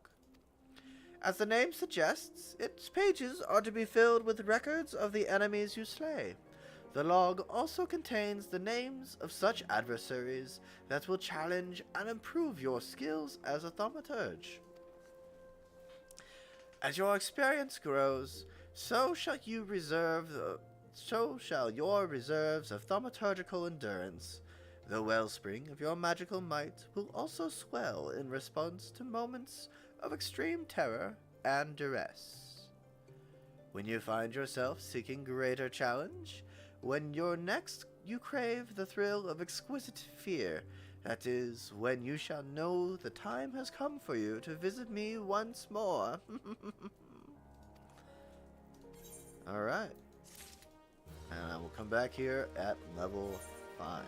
As the name suggests, its pages are to be filled with records of the enemies you slay. The log also contains the names of such adversaries that will challenge and improve your skills as a thaumaturge. As your experience grows, so shall your reserves of thaumaturgical endurance. The wellspring of your magical might will also swell in response to moments of extreme terror and duress. When you find yourself seeking greater challenge, when you crave the thrill of exquisite fear, that is, when you shall know the time has come for you to visit me once more. Alright. And I will come back here at level 5.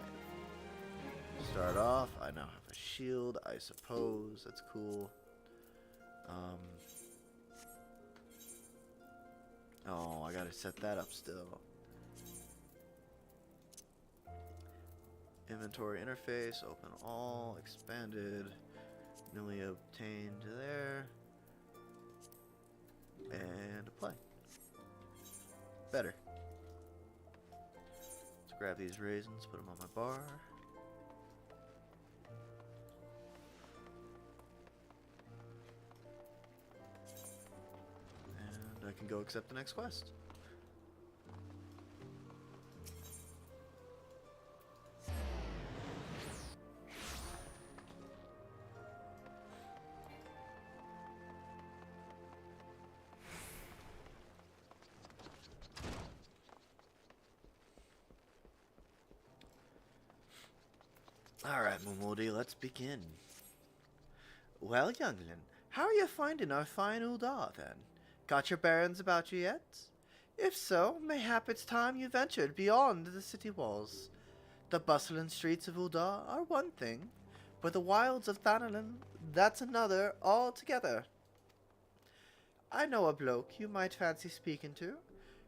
Start off, I now have a shield, I suppose. That's cool. Oh, I gotta set that up still. Inventory interface, open all, expanded, newly obtained there, and apply. Better. Let's grab these raisins, put them on my bar. And I can go accept the next quest. Alright, Momodi, let's begin. Well, youngling, how are you finding our fine Uldar, then? Got your bearings about you yet? If so, mayhap it's time you ventured beyond the city walls. The bustling streets of Uldar are one thing, but the wilds of Thanalan, that's another altogether. I know a bloke you might fancy speaking to,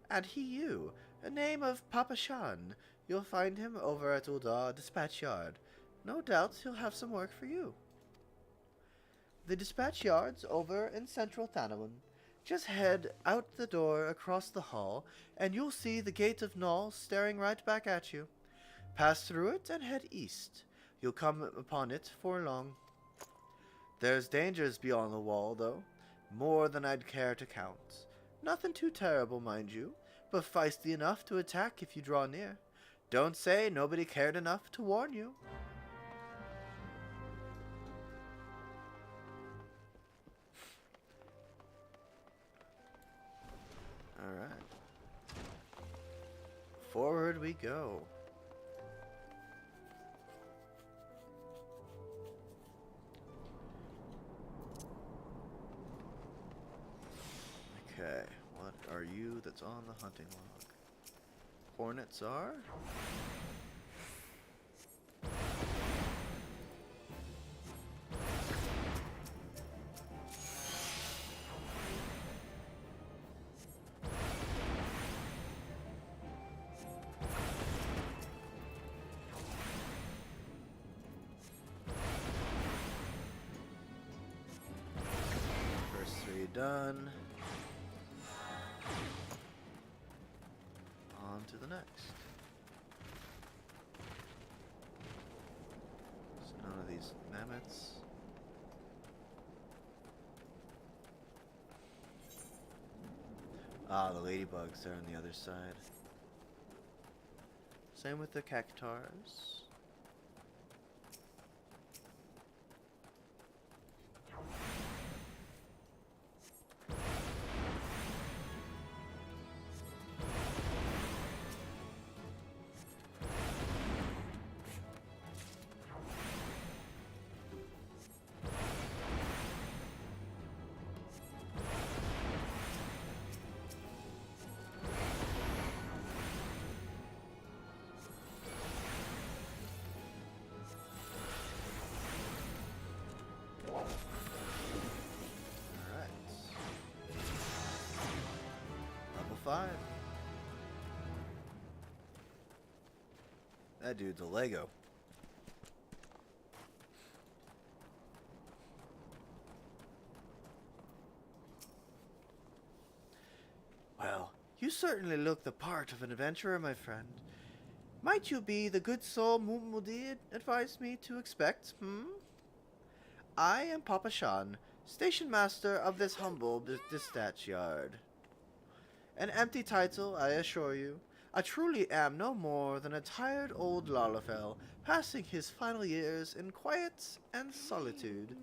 and he you, a name of Papa Shan. You'll find him over at Uldar Dispatch Yard. No doubt he'll have some work for you. The dispatch yard's over in central Thanalan. Just head out the door across the hall, and you'll see the Gate of Null staring right back at you. Pass through it and head east. You'll come upon it for long. There's dangers beyond the wall, though. More than I'd care to count. Nothing too terrible, mind you, but feisty enough to attack if you draw near. Don't say nobody cared enough to warn you. Alright. Forward we go. Okay, what are you that's on the hunting log? Hornets are? First 3 done. on to the next. So none of these mammoths. Ah, the ladybugs are on the other side. Same with the cactars. Level 5. That dude's a Lego. Well, you certainly look the part of an adventurer, my friend. Might you be the good soul Mumudi advised me to expect, I am Papa Shan, station master of this humble dispatch yard. An empty title, I assure you. I truly am no more than a tired old Lalafell, passing his final years in quiet and solitude.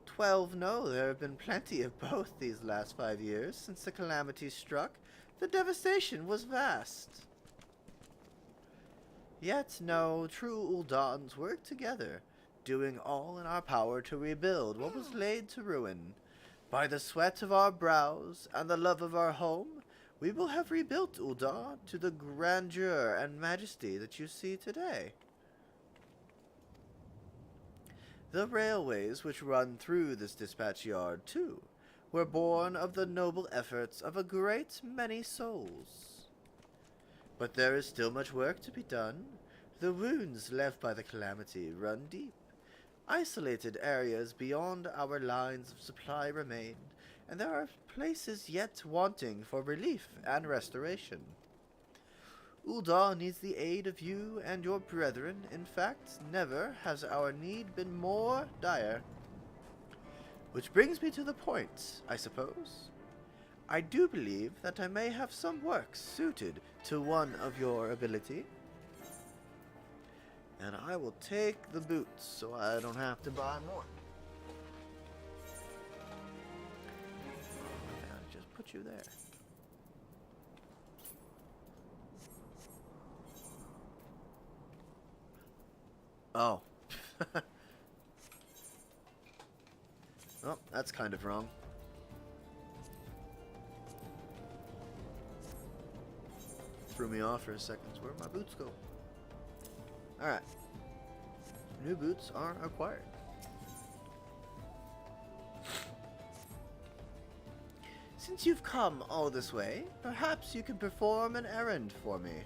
12 no, there have been plenty of both these last 5 years since the calamity struck. The devastation was vast. Yet no, true Uldans work together, doing all in our power to rebuild what was laid to ruin. By the sweat of our brows and the love of our home, we will have rebuilt Ul'dah to the grandeur and majesty that you see today. The railways which run through this dispatch yard, too, were born of the noble efforts of a great many souls. But there is still much work to be done. The wounds left by the calamity run deep. Isolated areas beyond our lines of supply remain, and there are places yet wanting for relief and restoration. Ul'dah needs the aid of you and your brethren. In fact, never has our need been more dire. Which brings me to the point, I suppose. I do believe that I may have some work suited to one of your ability. And I will take the boots so I don't have to buy more. I'll just put you there. Oh. Oh, that's kind of wrong. Threw me off for a second. Where'd my boots go? Alright. New boots are acquired. Since you've come all this way, perhaps you can perform an errand for me.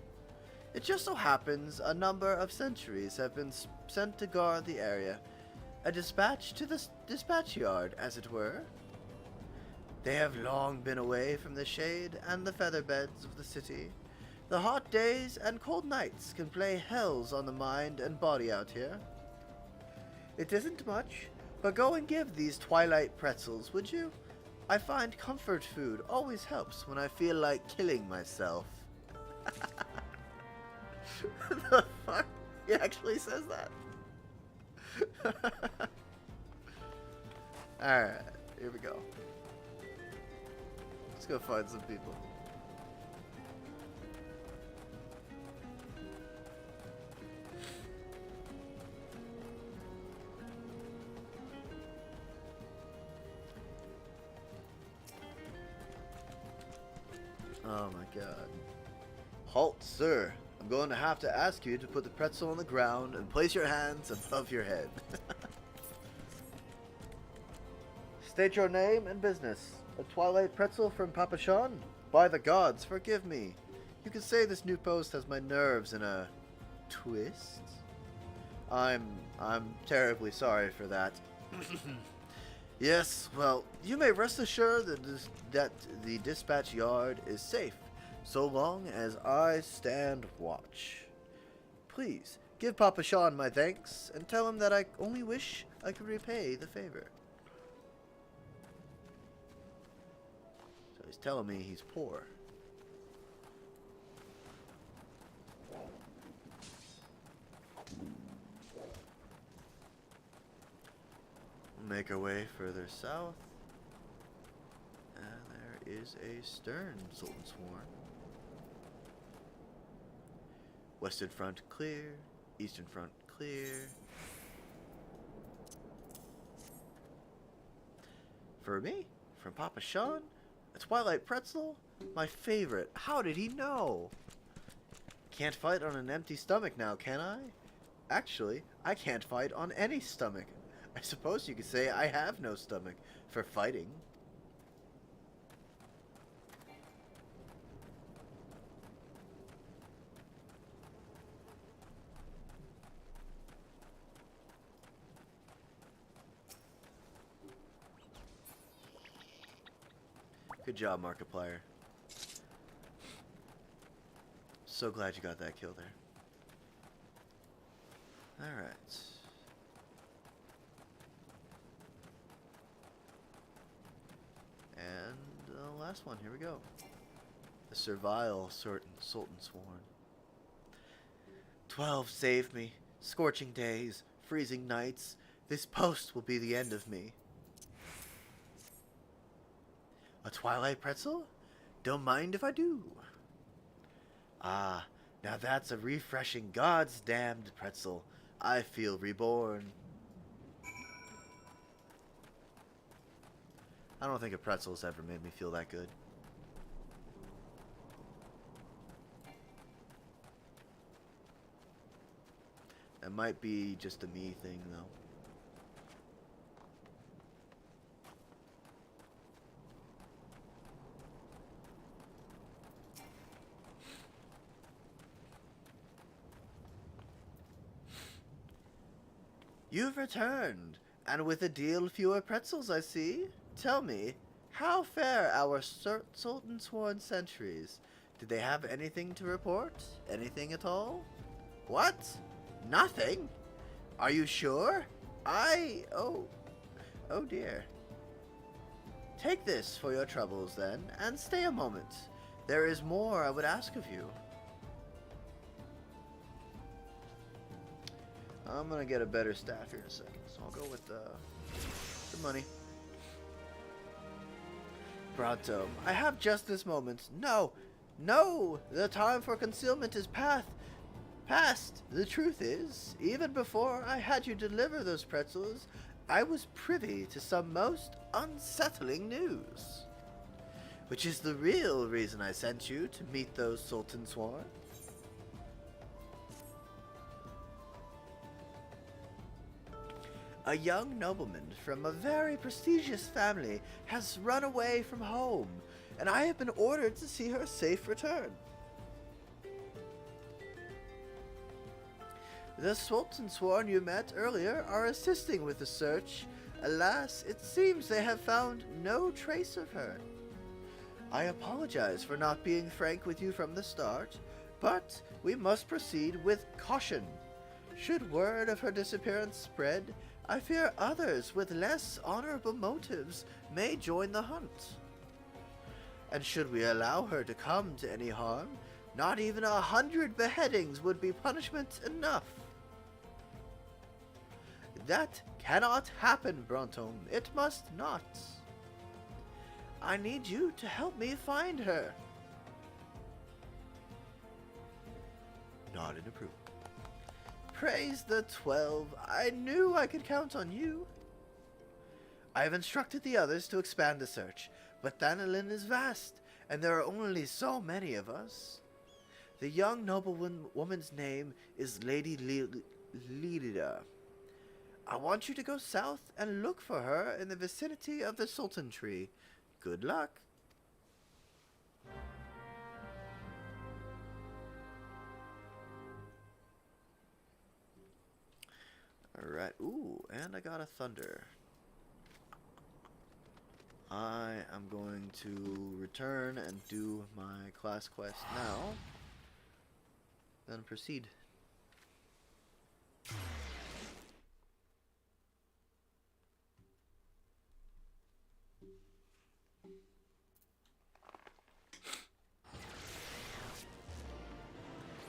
It just so happens a number of sentries have been sent to guard the area. A dispatch to the dispatch yard, as it were. They have long been away from the shade and the feather beds of the city. The hot days and cold nights can play hells on the mind and body out here. It isn't much, but go and give these twilight pretzels, would you? I find comfort food always helps when I feel like killing myself. The fuck? He actually says that? Alright, here we go. Let's go find some people. Oh my god. Halt, sir. I'm going to have to ask you to put the pretzel on the ground and place your hands above your head. State your name and business. A twilight pretzel from Papa Shan? By the gods, forgive me. You can say this new post has my nerves in a twist. I'm terribly sorry for that. Yes, well, you may rest assured that the dispatch yard is safe, so long as I stand watch. Please, give Papa Sean my thanks, and tell him that I only wish I could repay the favor. So he's telling me he's poor. Make our way further south, and there is a stern Sultan Sworn. Western front clear, eastern front clear. For me, from Papa Sean, a Twilight Pretzel, my favorite. How did he know? Can't fight on an empty stomach now, can I? Actually, I can't fight on any stomach. I suppose you could say I have no stomach for fighting. Good job, Markiplier. So glad you got that kill there. Alright. And the last one, here we go. The Servile Sultan Sworn. 12 saved me. Scorching days, freezing nights. This post will be the end of me. A Twilight Pretzel? Don't mind if I do. Ah, now that's a refreshing God's damned pretzel. I feel reborn. I don't think a pretzel's ever made me feel that good. That might be just a me thing, though. You've returned, and with a deal fewer pretzels, I see. Tell me, how fare our Sultan Sworn sentries? Did they have anything to report? Anything at all? What? Nothing? Are you sure? Oh dear. Take this for your troubles, then, and stay a moment. There is more I would ask of you. I'm gonna get a better staff here in a second, so I'll go with the money. Pronto, I have just this moment. No, the time for concealment is past. The truth is, even before I had you deliver those pretzels, I was privy to some most unsettling news. Which is the real reason I sent you to meet those Sultan Sworn. A young nobleman from a very prestigious family has run away from home, and I have been ordered to see her safe return. The Sultan Sworn you met earlier are assisting with the search. Alas, it seems they have found no trace of her. I apologize for not being frank with you from the start, but we must proceed with caution. Should word of her disappearance spread, I fear others with less honorable motives may join the hunt. And should we allow her to come to any harm, not even 100 beheadings would be punishment enough. That cannot happen, Brantôme. It must not. I need you to help me find her. Nod in approval. Praise the 12. I knew I could count on you. I have instructed the others to expand the search, but Thanalin is vast, and there are only so many of us. The young noblewoman's name is Lady Lida. I want you to go south and look for her in the vicinity of the Sultan Tree. Good luck. Alright, ooh, and I got a thunder. I am going to return and do my class quest now. Then proceed.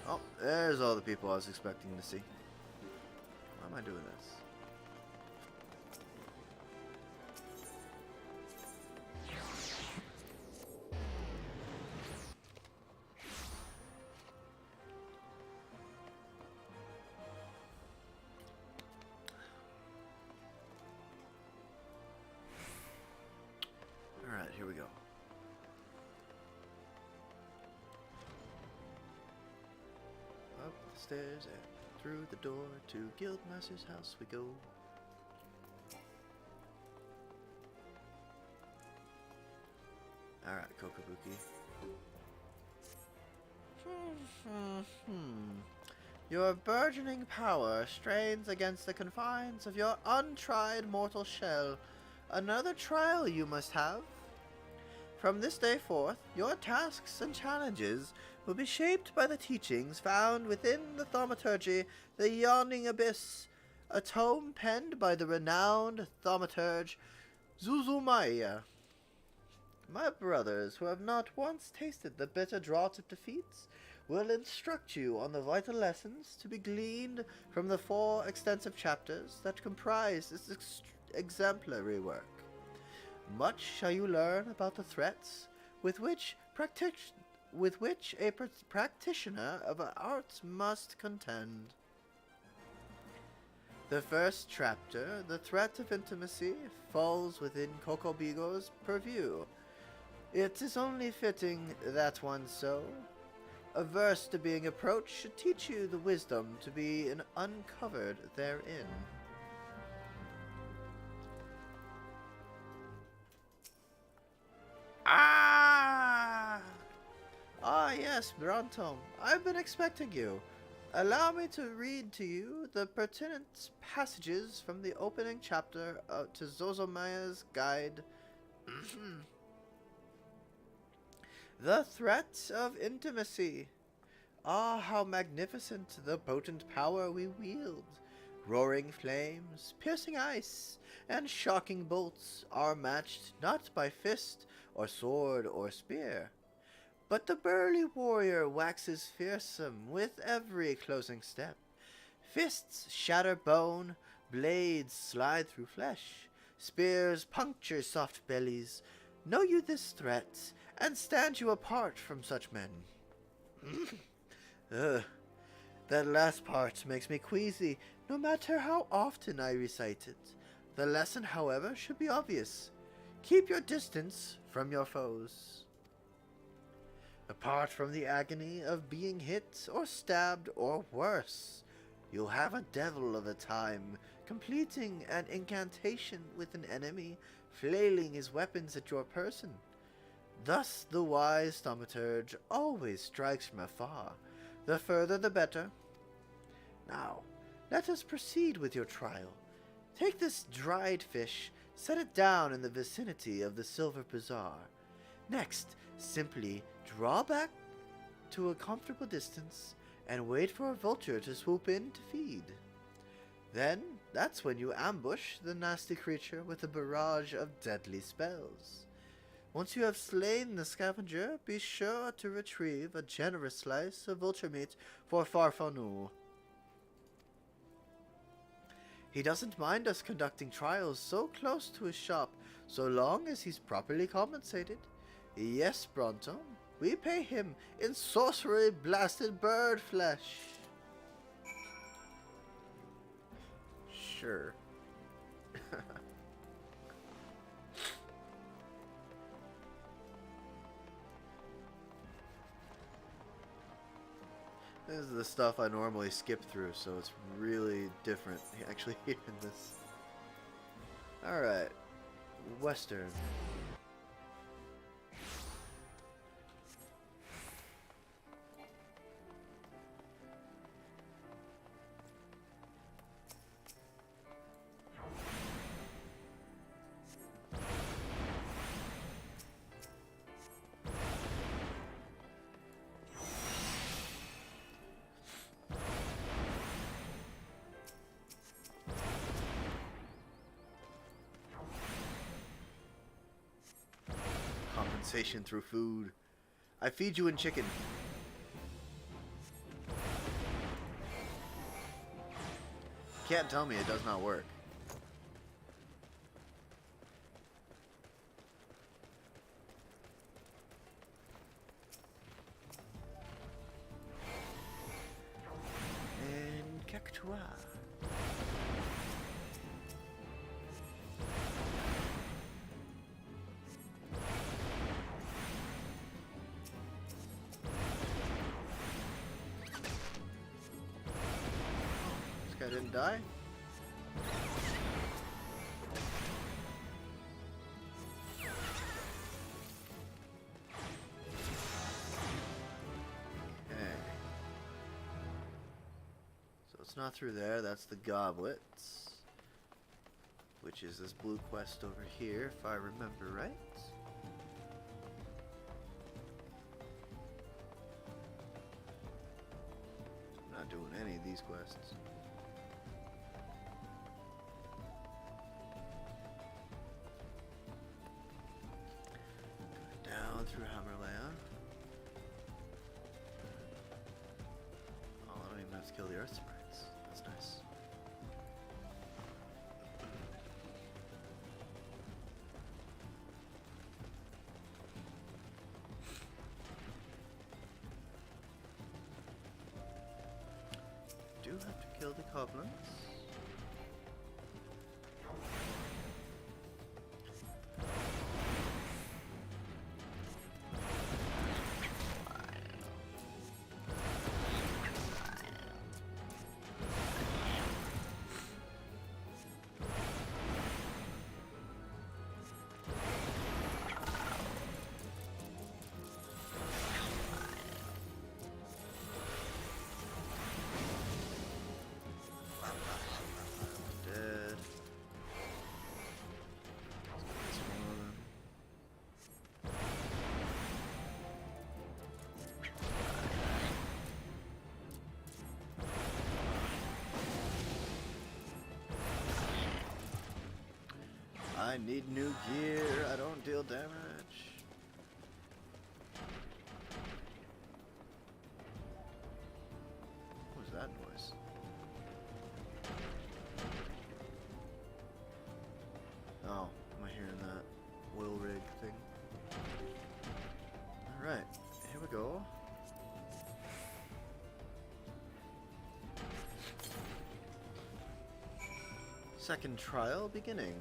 Oh, there's all the people I was expecting to see. Why am I doing this? Alright, here we go. Up the stairs and through the door to Guildmaster's house we go. Alright, Kokobuki. Your burgeoning power strains against the confines of your untried mortal shell. Another trial you must have. From this day forth, your tasks and challenges will be shaped by the teachings found within the thaumaturgy, the Yawning Abyss, a tome penned by the renowned thaumaturge Zuzumaya. My brothers, who have not once tasted the bitter draught of defeats, will instruct you on the vital lessons to be gleaned from the 4 extensive chapters that comprise this exemplary work. Much shall you learn about the threats with which a practitioner of arts must contend. The first chapter, The Threat of Intimacy, falls within Kokobigo's purview. It is only fitting that one so. Averse to being approached should teach you the wisdom to be uncovered therein. Ah! Ah, yes, Brontom. I've been expecting you. Allow me to read to you the pertinent passages from the opening chapter to Zozomaya's Guide. The Threat of Intimacy. Ah, how magnificent the potent power we wield. Roaring flames, piercing ice, and shocking bolts are matched not by fist or sword or spear, but the burly warrior waxes fearsome with every closing step. Fists shatter bone, blades slide through flesh, spears puncture soft bellies. Know you this threat, and stand you apart from such men. That last part makes me queasy, no matter how often I recite it. The lesson, however, should be obvious. Keep your distance from your foes. Apart from the agony of being hit or stabbed or worse, you'll have a devil of a time completing an incantation with an enemy, flailing his weapons at your person. Thus the wise thaumaturge always strikes from afar, the further the better. Now, let us proceed with your trial. Take this dried fish, set it down in the vicinity of the Silver Bazaar. Next, simply draw back to a comfortable distance and wait for a vulture to swoop in to feed. Then, that's when you ambush the nasty creature with a barrage of deadly spells. Once you have slain the scavenger, be sure to retrieve a generous slice of vulture meat for Farfanu. He doesn't mind us conducting trials so close to his shop, so long as he's properly compensated. Yes, Bronto, we pay him in sorcery-blasted bird flesh. Sure. This is the stuff I normally skip through, so it's really different actually hearing this. Alright. Western. relaxation through food. I feed you in chicken. Can't tell me it does not work. And cactua. This guy didn't die? It's not through there, that's the goblets. Which is this blue quest over here, if I remember right. I'm not doing any of these quests. Down through Hammerlayer. Oh, I don't even have to kill the Earth Sprites. That's nice. Do have to kill the goblins. I need new gear. I don't deal damage. What was that noise? Oh, am I hearing that oil rig thing? Alright, here we go. Second trial beginning.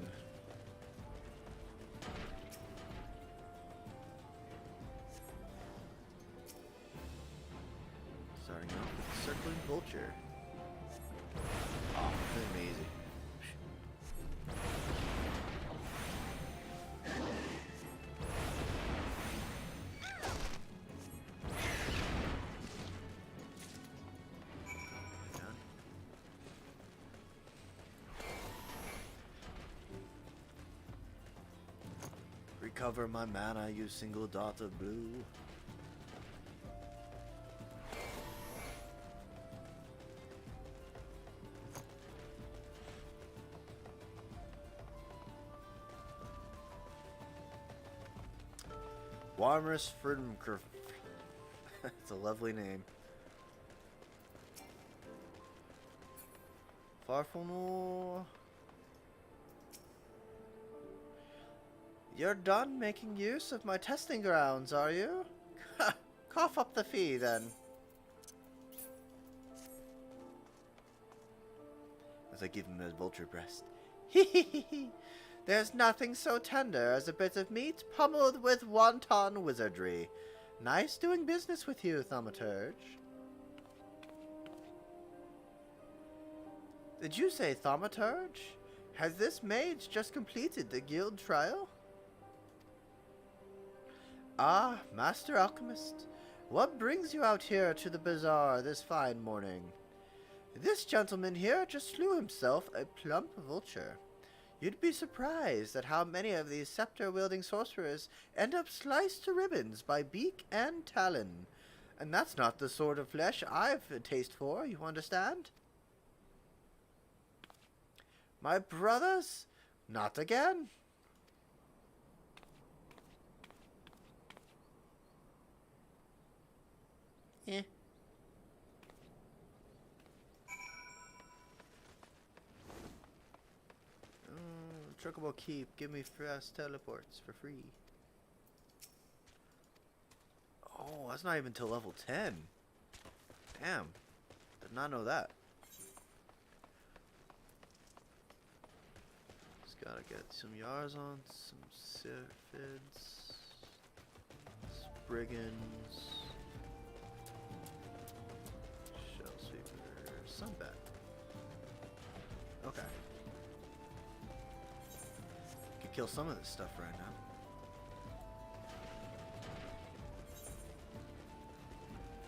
Starting off with the circling vulture. Oh, amazing. Recover my mana, use single dot of blue. Warmers Frimker. It's a lovely name. Farfalnor. You're done making use of my testing grounds, are you? Cough up the fee, then. As I give him a vulture breast. Hee. There's nothing so tender as a bit of meat pummeled with wanton wizardry. Nice doing business with you, Thaumaturge. Did you say Thaumaturge? Has this mage just completed the guild trial? Ah, Master Alchemist, what brings you out here to the bazaar this fine morning? This gentleman here just slew himself a plump vulture. You'd be surprised at how many of these scepter-wielding sorcerers end up sliced to ribbons by beak and talon. And that's not the sort of flesh I've a taste for, you understand? My brothers? Not again. Eh. Chocobo Keep, give me fast teleports for free. Oh, that's not even till level 10. Damn. Did not know that. Just gotta get some Yarzons, some Syrphids, Brigands, Shell Sweeper, Sunbat. Okay. Could kill some of this stuff right now.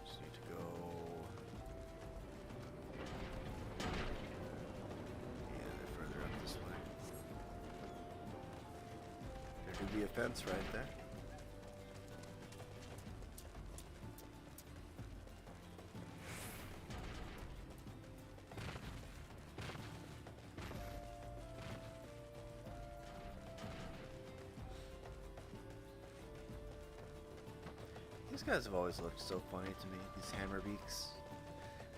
Just need to go. Yeah, they're further up this way. There could be a fence right there. These guys have always looked so funny to me, these hammerbeaks.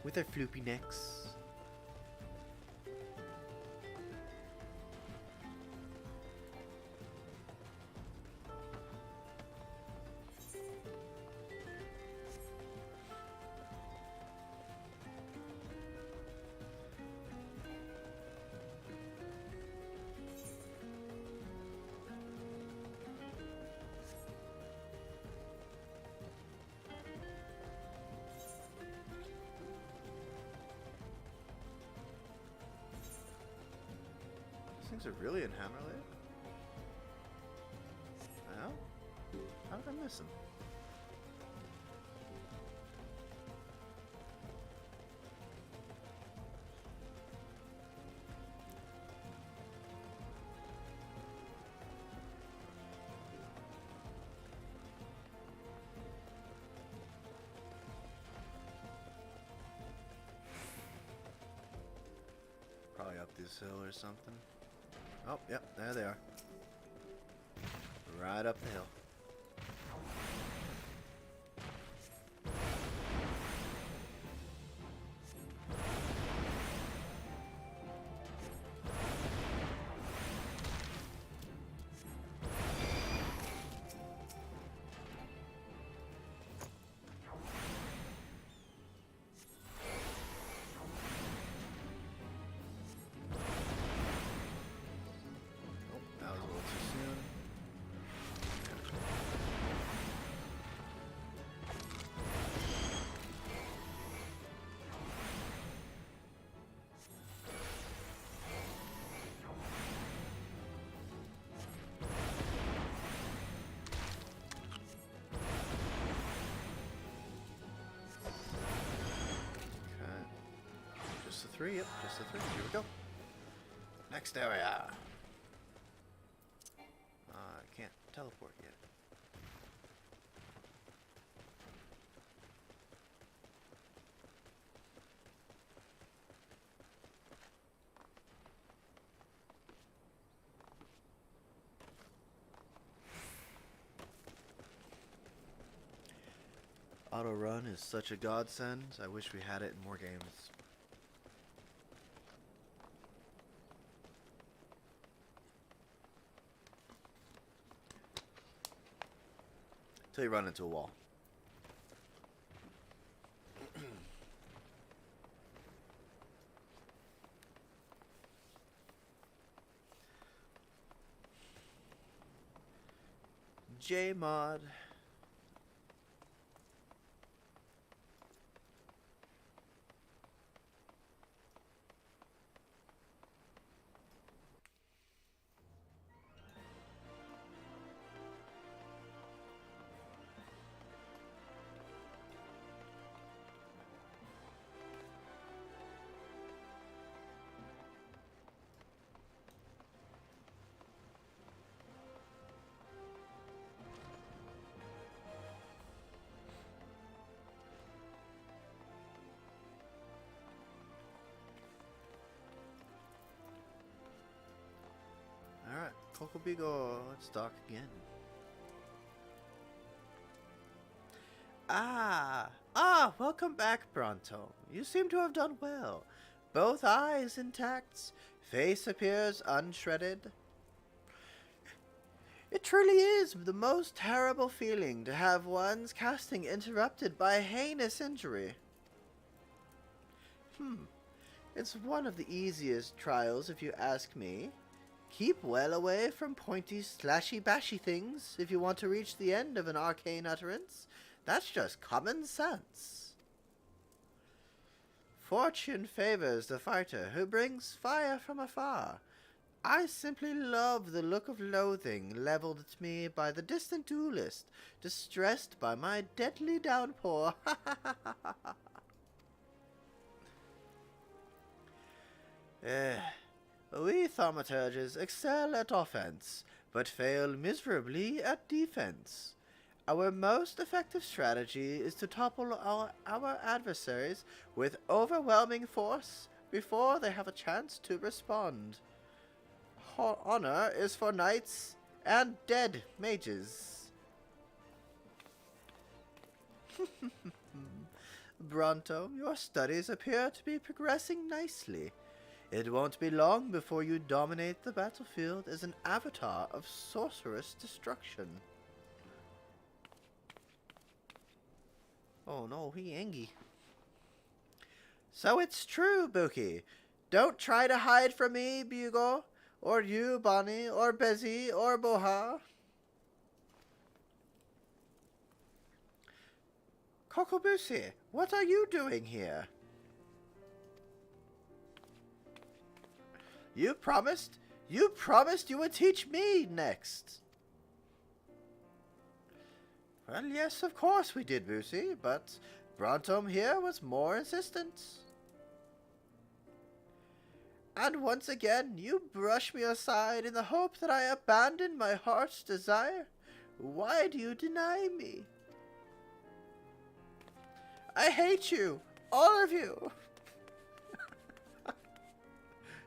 With their floopy necks. These things are really in Hammerlake? How? How did I miss them? Probably up this hill or something. Oh, yep, there they are. Right up the hill. Just the three, yep, just the three. Here we go. Next area. I can't teleport yet. Auto run is such a godsend. I wish we had it in more games. Till you run into a wall. J-Mod. Alright, Kokobigo, let's talk again. Ah, Welcome back, Bronto. You seem to have done well. Both eyes intact, face appears unshredded. It truly is the most terrible feeling to have one's casting interrupted by heinous injury. It's one of the easiest trials if you ask me. Keep well away from pointy, slashy-bashy things if you want to reach the end of an arcane utterance. That's just common sense. Fortune favors the fighter who brings fire from afar. I simply love the look of loathing leveled at me by the distant duelist, distressed by my deadly downpour. We thaumaturges excel at offense, but fail miserably at defense. Our most effective strategy is to topple our adversaries with overwhelming force before they have a chance to respond. Honor is for knights and dead mages. Bronto, your studies appear to be progressing nicely. It won't be long before you dominate the battlefield as an avatar of sorcerous destruction. Oh no, he angry. So it's true, Buki. Don't try to hide from me, Bugo, or you, Bonnie, or Bezzy, or Boha. Kokobusi, what are you doing here? You promised you would teach me next. Well, yes, of course we did, Boosie, but Brontom here was more insistent. And once again, you brush me aside in the hope that I abandon my heart's desire. Why do you deny me? I hate you, all of you.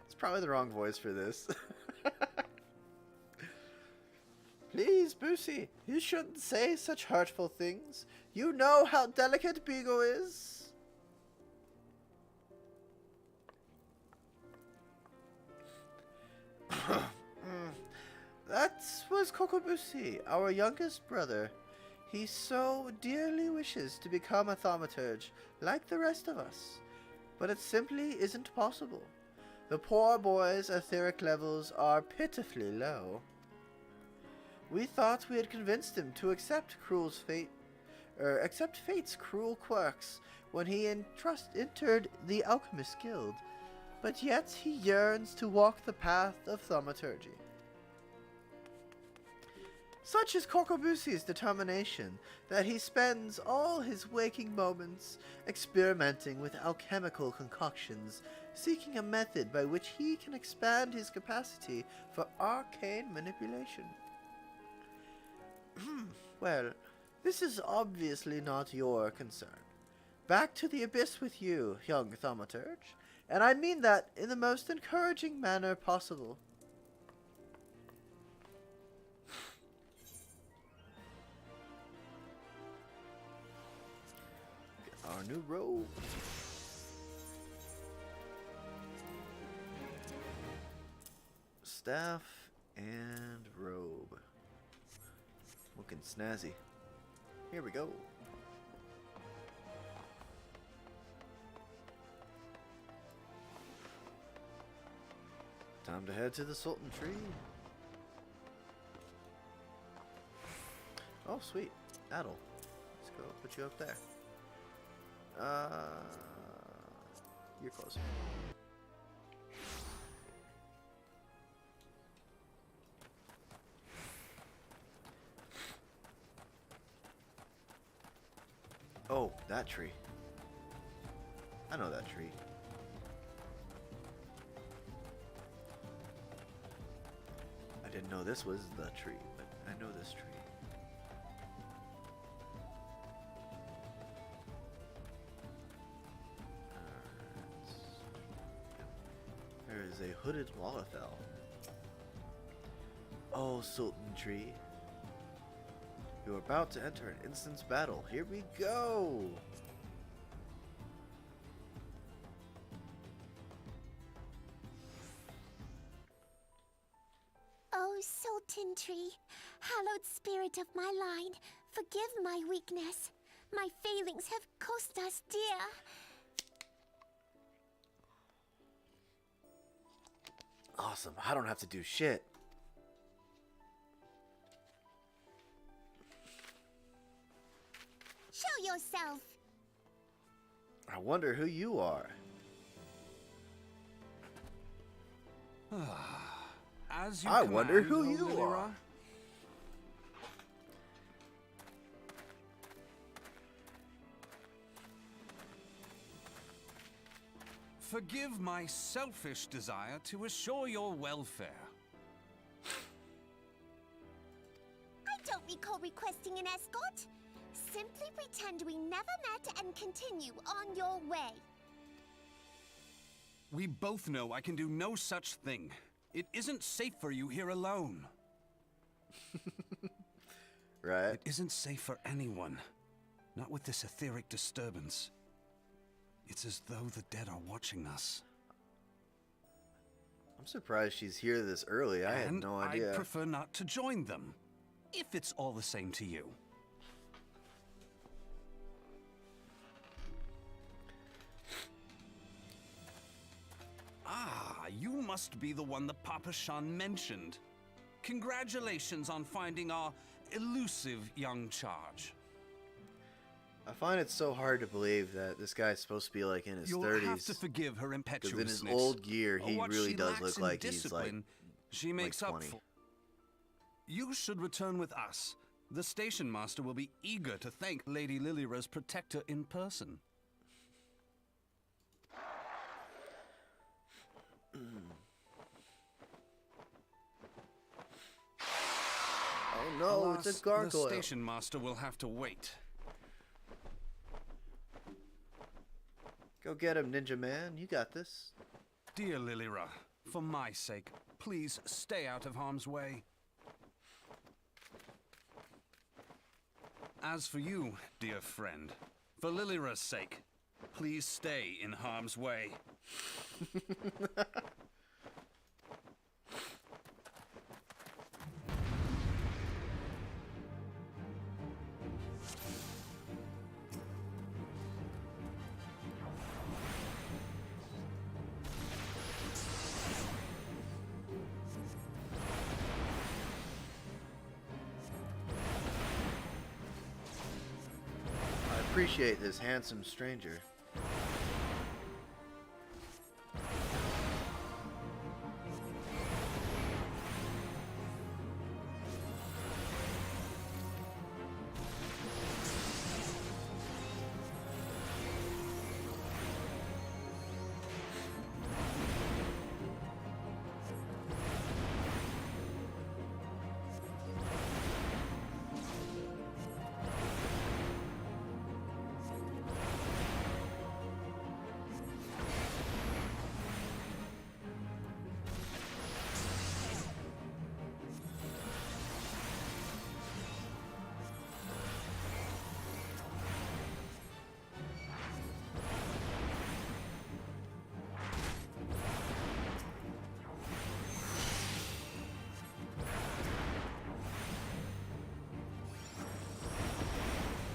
It's probably the wrong voice for this. Please, Boosie, you shouldn't say such hurtful things. You know how delicate Bigo is. That was Kokobusi, our youngest brother. He so dearly wishes to become a thaumaturge, like the rest of us. But it simply isn't possible. The poor boy's etheric levels are pitifully low. We thought we had convinced him to accept fate's cruel quirks when he entered the Alchemist Guild, but yet he yearns to walk the path of thaumaturgy. Such is Kokobusi's determination that he spends all his waking moments experimenting with alchemical concoctions, seeking a method by which he can expand his capacity for arcane manipulation. Well, this is obviously not your concern. Back to the abyss with you, young thaumaturge, and I mean that in the most encouraging manner possible. Get our new robe. Staff and robe. Looking snazzy. Here we go. Time to head to the Sultan Tree. Oh, sweet. Adel. Let's go put you up there. You're closer. Oh, that tree. I know that tree. I didn't know this was the tree, but I know this tree. There is a hooded Wallafell. Oh, Sultan Tree. You're about to enter an instance battle. Here we go! Oh, Sultan Tree, hallowed spirit of my line, forgive my weakness. My failings have cost us dear. Awesome. I don't have to do shit. Show yourself. I wonder who you are. As you I wonder command, who O you Lilira. are. Forgive my selfish desire to assure your welfare. I don't recall requesting an escort. Simply pretend we never met and continue on your way. We both know I can do no such thing. It isn't safe for you here alone. Right? It isn't safe for anyone. Not with this etheric disturbance. It's as though the dead are watching us. I'm surprised she's here this early. I had no idea. I'd prefer not to join them, if it's all the same to you. Ah, you must be the one that Papa Shan mentioned. Congratulations on finding our elusive young charge. I find it so hard to believe that this guy's supposed to be like in his You'll 30s. have to forgive her Because impetuousness. in his old gear, he What really she does lacks look in like he's like discipline, she makes up 20. for. You should return with us. The station master will be eager to thank Lady Lilira's protector in person. Oh no, Alas, it's a gargoyle. The station master will have to wait. Go get him, Ninja Man. You got this. Dear Lilira, for my sake, please stay out of harm's way. As for you, dear friend, for Lilira's sake, please stay in harm's way. I appreciate this handsome stranger.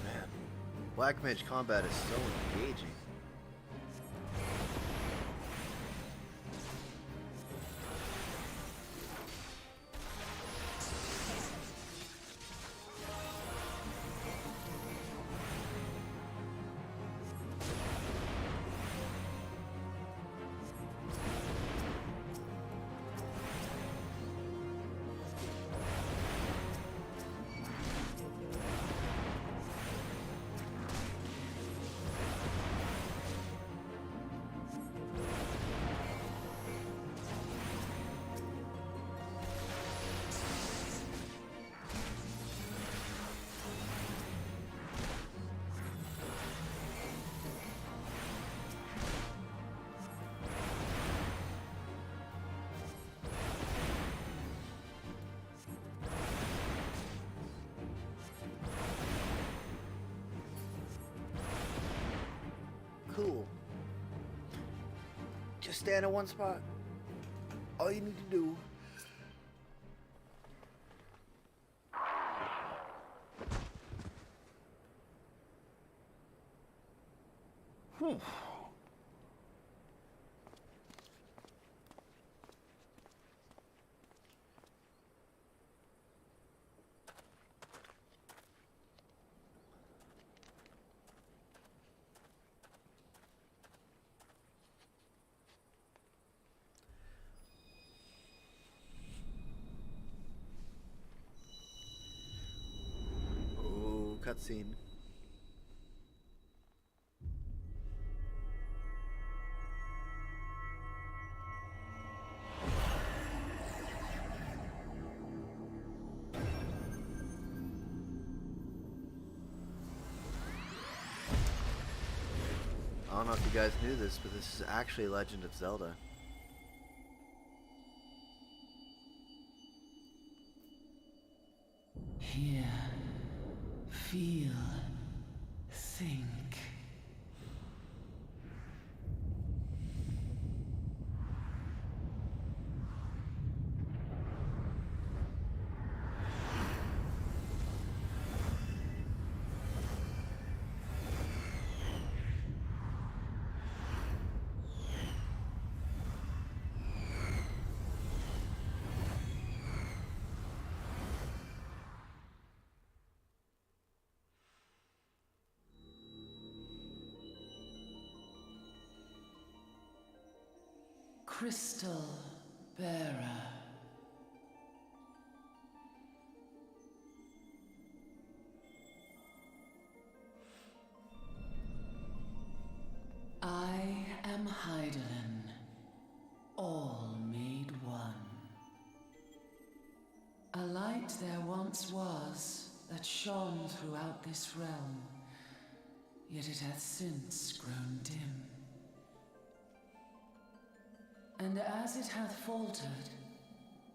Man, Black Mage combat is so engaging. cool. Just stand in one spot. All you need to do. Whew. Oh, cutscene. I don't know if you guys knew this, but this is actually Legend of Zelda. Hear, feel, think. Crystal Bearer. I am Heidelin, all made one. A light there once was that shone throughout this realm, yet it hath since grown dim. And as it hath faltered,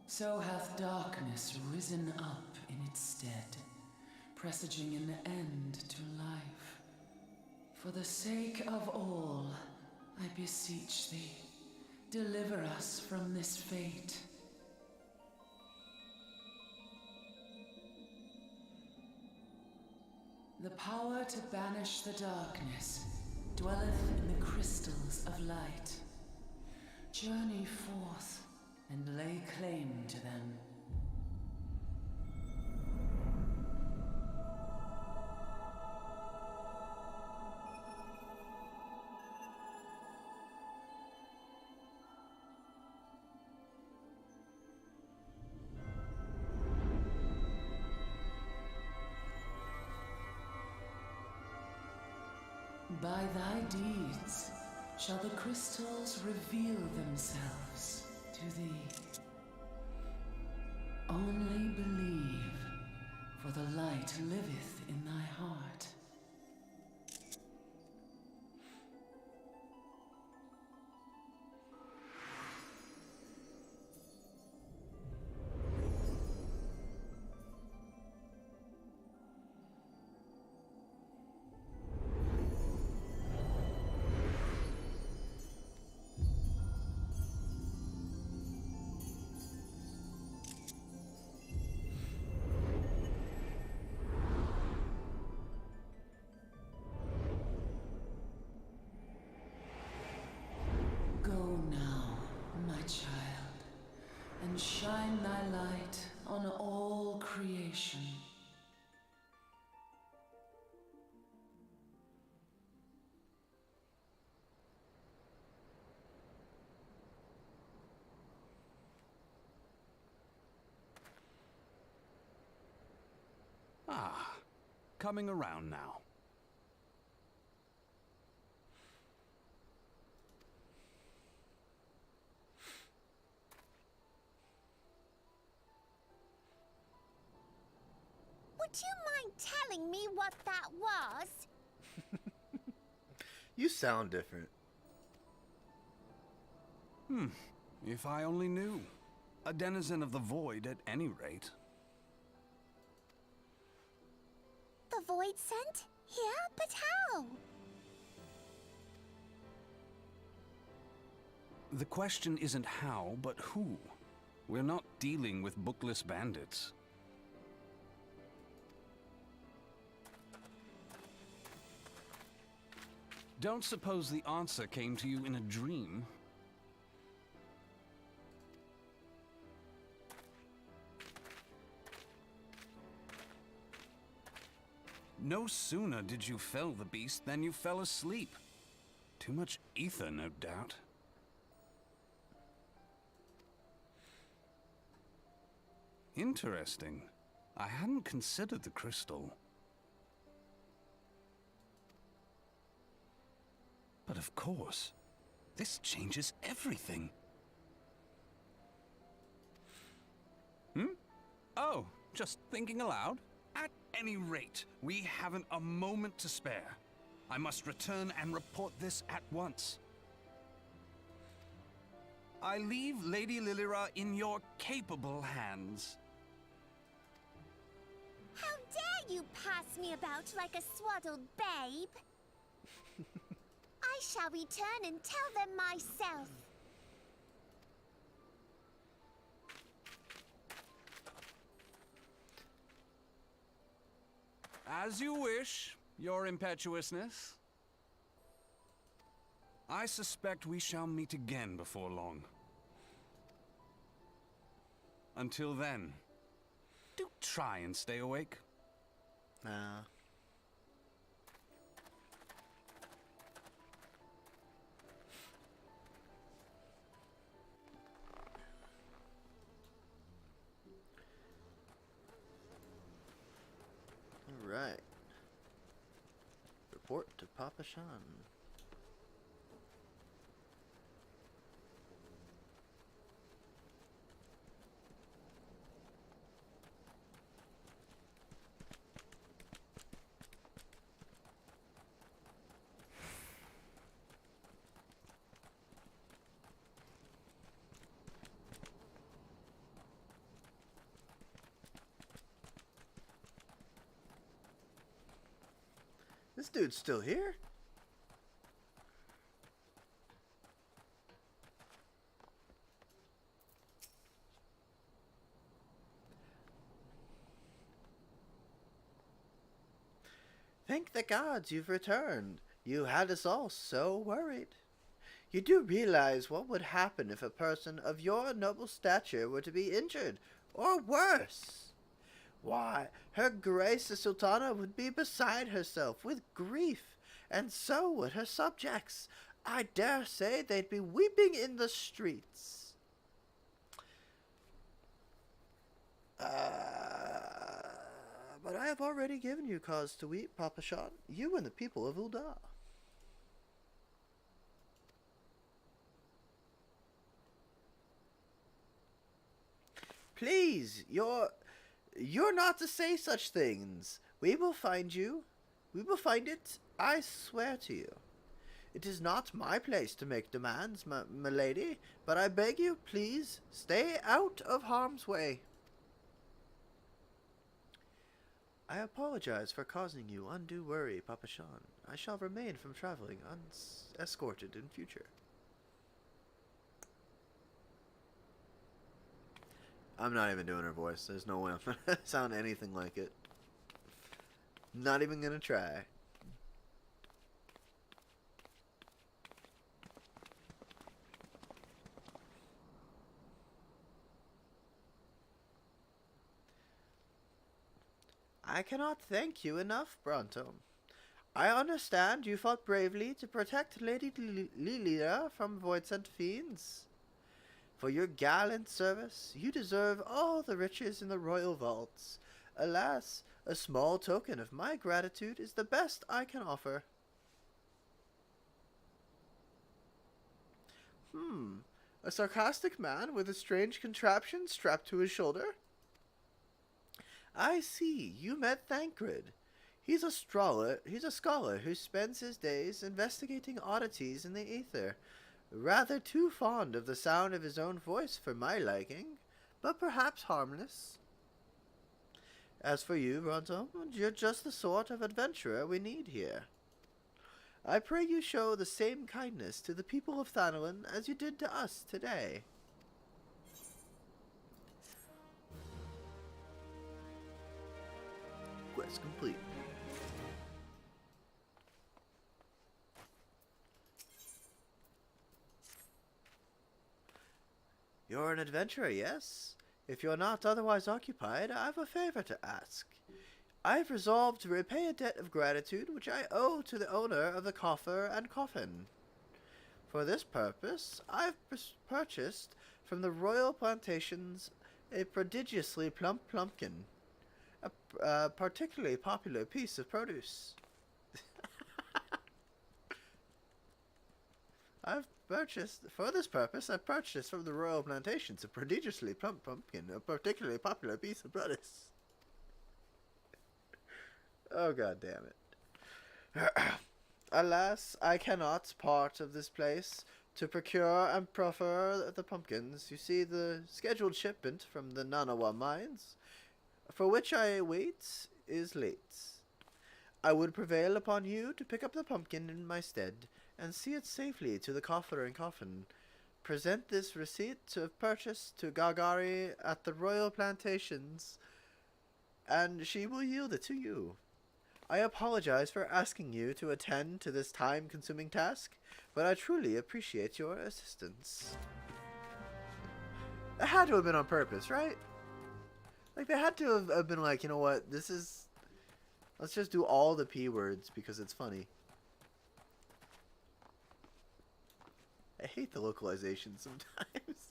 so hath darkness risen up in its stead, presaging an end to life. For the sake of all, I beseech thee, deliver us from this fate. The power to banish the darkness dwelleth in the crystals of light. Journey forth and lay claim to them. By thy deeds shall the crystals reveal themselves to thee. Only believe, for the light liveth in thy heart. Go now, my child, and shine thy light on all creation. Ah, coming around now. Would you mind telling me what that was? You sound different. If I only knew. A denizen of the void at any rate. The void sent? Yeah, but how? The question isn't how, but who. We're not dealing with bookless bandits. Don't suppose the answer came to you in a dream? No sooner did you fell the beast than you fell asleep. Too much ether, no doubt. Interesting. I hadn't considered the crystal. But of course, this changes everything. Oh, just thinking aloud? At any rate, we haven't a moment to spare. I must return and report this at once. I leave Lady Lilira in your capable hands. How dare you pass me about like a swaddled babe? I shall return and tell them myself. As you wish, your impetuousness. I suspect we shall meet again before long. Until then, do try and stay awake. Nah. Alright. Report to Papa Sean. This dude's still here? Thank the gods you've returned. You had us all so worried. You do realize what would happen if a person of your noble stature were to be injured, or worse? Why, her Grace the Sultana would be beside herself with grief, and so would her subjects. I dare say they'd be weeping in the streets. But I have already given you cause to weep, Papa Sean, you and the people of Ul'dah. Please, you're not to say such things. We will find you. We will find it, I swear to you. It is not my place to make demands, my lady, but I beg you, please, stay out of harm's way. I apologize for causing you undue worry, Papa Sean. I shall remain from traveling unescorted in future. I'm not even doing her voice. There's no way I'm gonna sound anything like it. Not even gonna try. I cannot thank you enough, Bronto. I understand you fought bravely to protect Lady Lilira from void-sent fiends. For your gallant service, you deserve all the riches in the royal vaults. Alas, a small token of my gratitude is the best I can offer. A sarcastic man with a strange contraption strapped to his shoulder? I see, you met Thancred. He's a scholar who spends his days investigating oddities in the ether. Rather too fond of the sound of his own voice for my liking, but perhaps harmless. As for you, Ronto, you're just the sort of adventurer we need here. I pray you show the same kindness to the people of Thanalan as you did to us today. Quest complete. You're an adventurer, yes? If you're not otherwise occupied, I've a favor to ask. I've resolved to repay a debt of gratitude which I owe to the owner of the coffer and coffin. For this purpose, I've purchased from the royal plantations a prodigiously plump pumpkin, a particularly popular piece of produce. For this purpose, I've purchased from the royal plantations a prodigiously plump pumpkin, a particularly popular piece of produce. Oh, god damn it. Alas, I cannot part of this place to procure and proffer the pumpkins. You see, the scheduled shipment from the Nanawa mines, for which I wait, is late. I would prevail upon you to pick up the pumpkin in my stead, and see it safely to the coffer and coffin. Present this receipt of purchase to Gargari at the royal plantations, and she will yield it to you. I apologize for asking you to attend to this time-consuming task, but I truly appreciate your assistance. It had to have been on purpose, right? Like, they had to have been like, you know what, let's just do all the P words because it's funny. I hate the localization sometimes.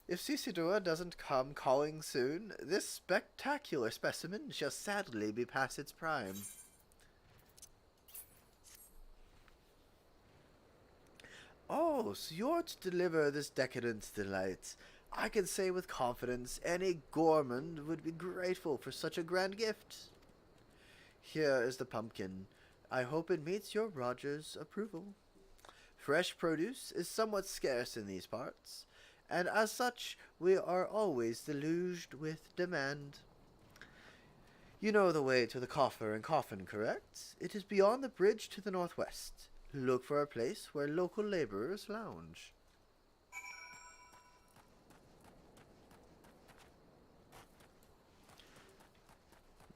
If Cicidora doesn't come calling soon, this spectacular specimen shall sadly be past its prime. Oh, so you're to deliver this decadent delight. I can say with confidence any gourmand would be grateful for such a grand gift. Here is the pumpkin. I hope it meets your Roger's approval. Fresh produce is somewhat scarce in these parts, and as such we are always deluged with demand. You know the way to the coffer and coffin, correct? It is beyond the bridge to the northwest. Look for a place where local laborers lounge.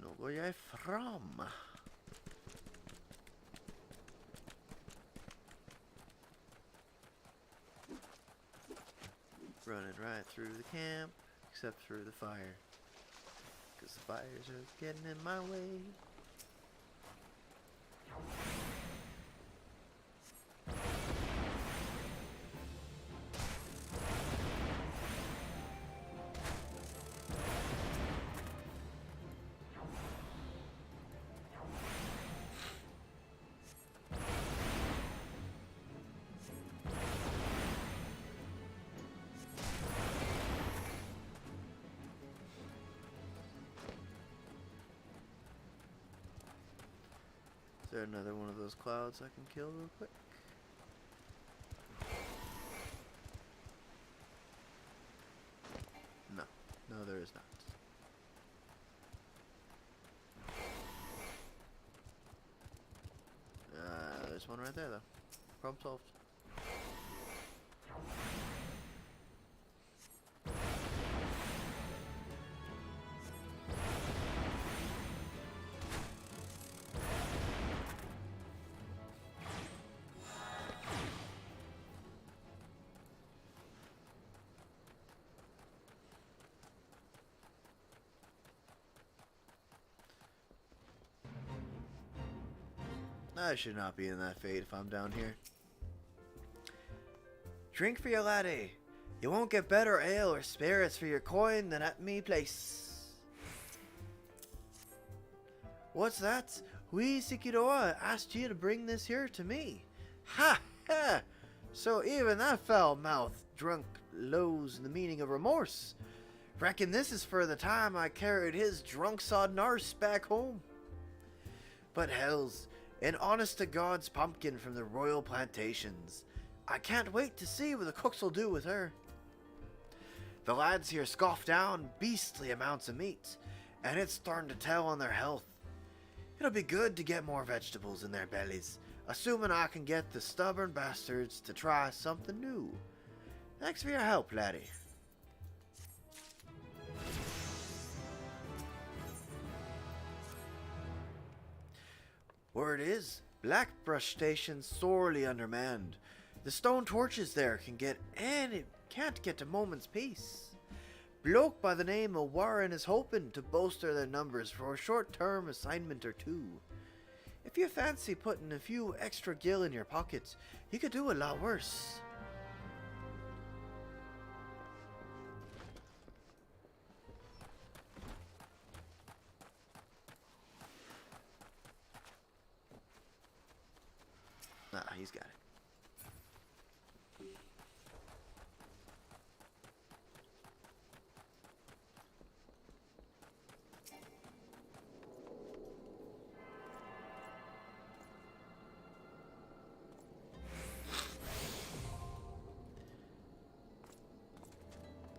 No, where are you from? Running right through the camp, except through the fire. Because the fires are getting in my way. Is there another one of those clouds I can kill real quick? No. No, there is not. There's one right there, though. Problem solved. I should not be in that fate if I'm down here. Drink for your laddie. You won't get better ale or spirits for your coin than at me place. What's that? We, Sikidora, asked you to bring this here to me. Ha ha! So even that foul-mouthed drunk knows the meaning of remorse. Reckon this is for the time I carried his drunk-sod nurse back home. But hells, an honest-to-God's pumpkin from the royal plantations. I can't wait to see what the cooks will do with her. The lads here scoff down beastly amounts of meat, and it's starting to tell on their health. It'll be good to get more vegetables in their bellies, assuming I can get the stubborn bastards to try something new. Thanks for your help, laddie. Word is, Blackbrush Station's sorely undermanned. The stone torches there can't get a moment's peace. Bloke by the name of Warren is hoping to bolster their numbers for a short-term assignment or two. If you fancy putting a few extra gil in your pocket, you could do a lot worse. Nah, he's got it.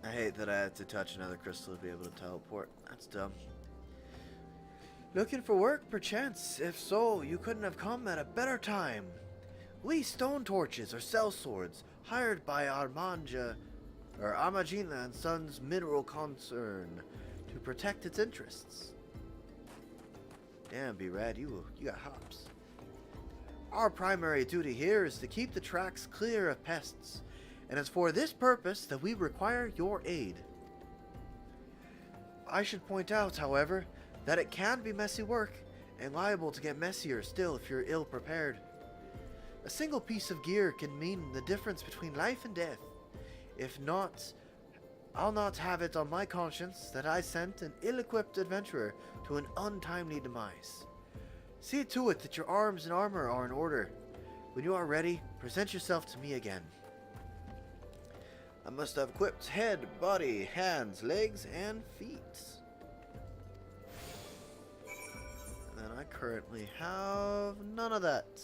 I hate that I had to touch another crystal to be able to teleport. That's dumb. Looking for work, perchance? If so, you couldn't have come at a better time. We stone torches or cell swords, hired by Amagina and Sons Mineral Concern to protect its interests. Damn, B-Rad, you got hops. Our primary duty here is to keep the tracks clear of pests, and it's for this purpose that we require your aid. I should point out, however, that it can be messy work, and liable to get messier still if you're ill prepared. A single piece of gear can mean the difference between life and death. If not, I'll not have it on my conscience that I sent an ill-equipped adventurer to an untimely demise. See to it that your arms and armor are in order. When you are ready, present yourself to me again. I must have equipped head, body, hands, legs, and feet. And I currently have none of that.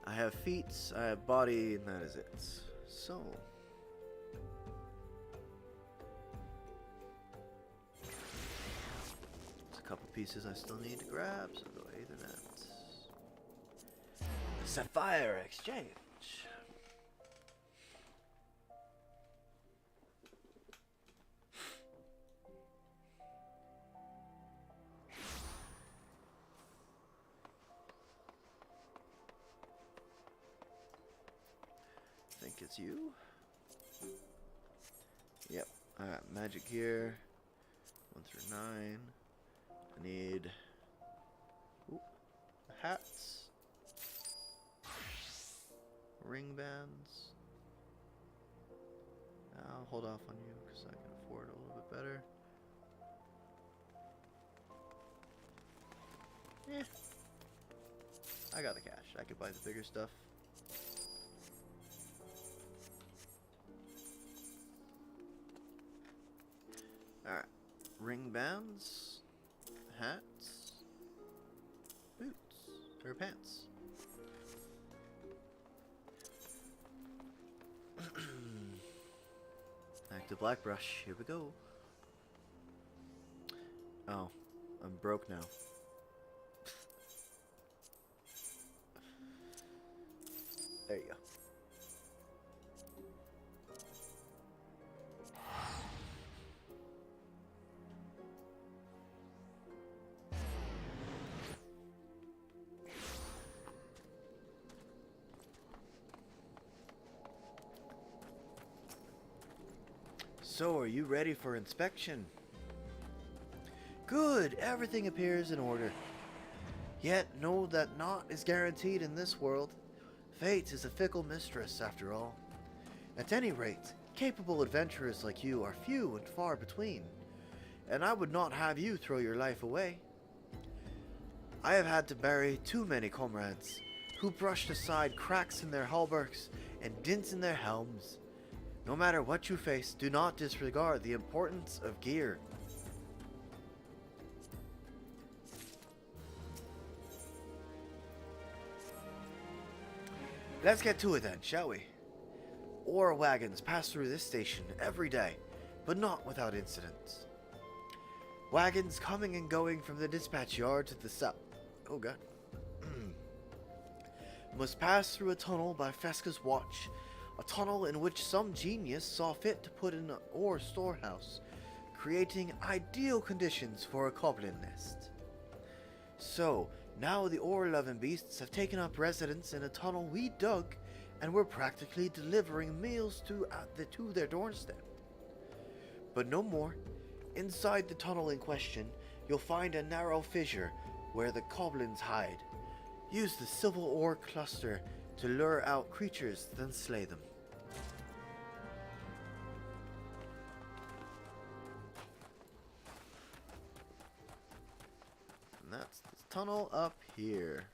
I have feet, I have body, and that is it. So. There's a couple pieces I still need to grab, so go either that. Sapphire exchange. I think it's you. Yep. Alright, magic gear. 1 through 9. I need hats. Ring bands. I'll hold off on you because I can afford a little bit better. Yeah. I got the cash. I could buy the bigger stuff. Alright. Ring bands. Hats. Boots. Or pants. Back to Blackbrush. Here we go. Oh. I'm broke now. There you go. So, are you ready for inspection? Good, everything appears in order. Yet, know that naught is guaranteed in this world. Fate is a fickle mistress, after all. At any rate, capable adventurers like you are few and far between, and I would not have you throw your life away. I have had to bury too many comrades, who brushed aside cracks in their hauberks and dints in their helms. No matter what you face, do not disregard the importance of gear. Let's get to it then, shall we? Ore wagons pass through this station every day, but not without incidents. Wagons coming and going from the dispatch yard to the south. Oh god. Must pass through a tunnel by Fesca's watch, a tunnel in which some genius saw fit to put in an ore storehouse, creating ideal conditions for a goblin nest. So, now the ore-loving beasts have taken up residence in a tunnel we dug, and we're practically delivering meals to their doorstep. But no more. Inside the tunnel in question, you'll find a narrow fissure where the goblins hide. Use the civil ore cluster to lure out creatures, then slay them. And that's the tunnel up here.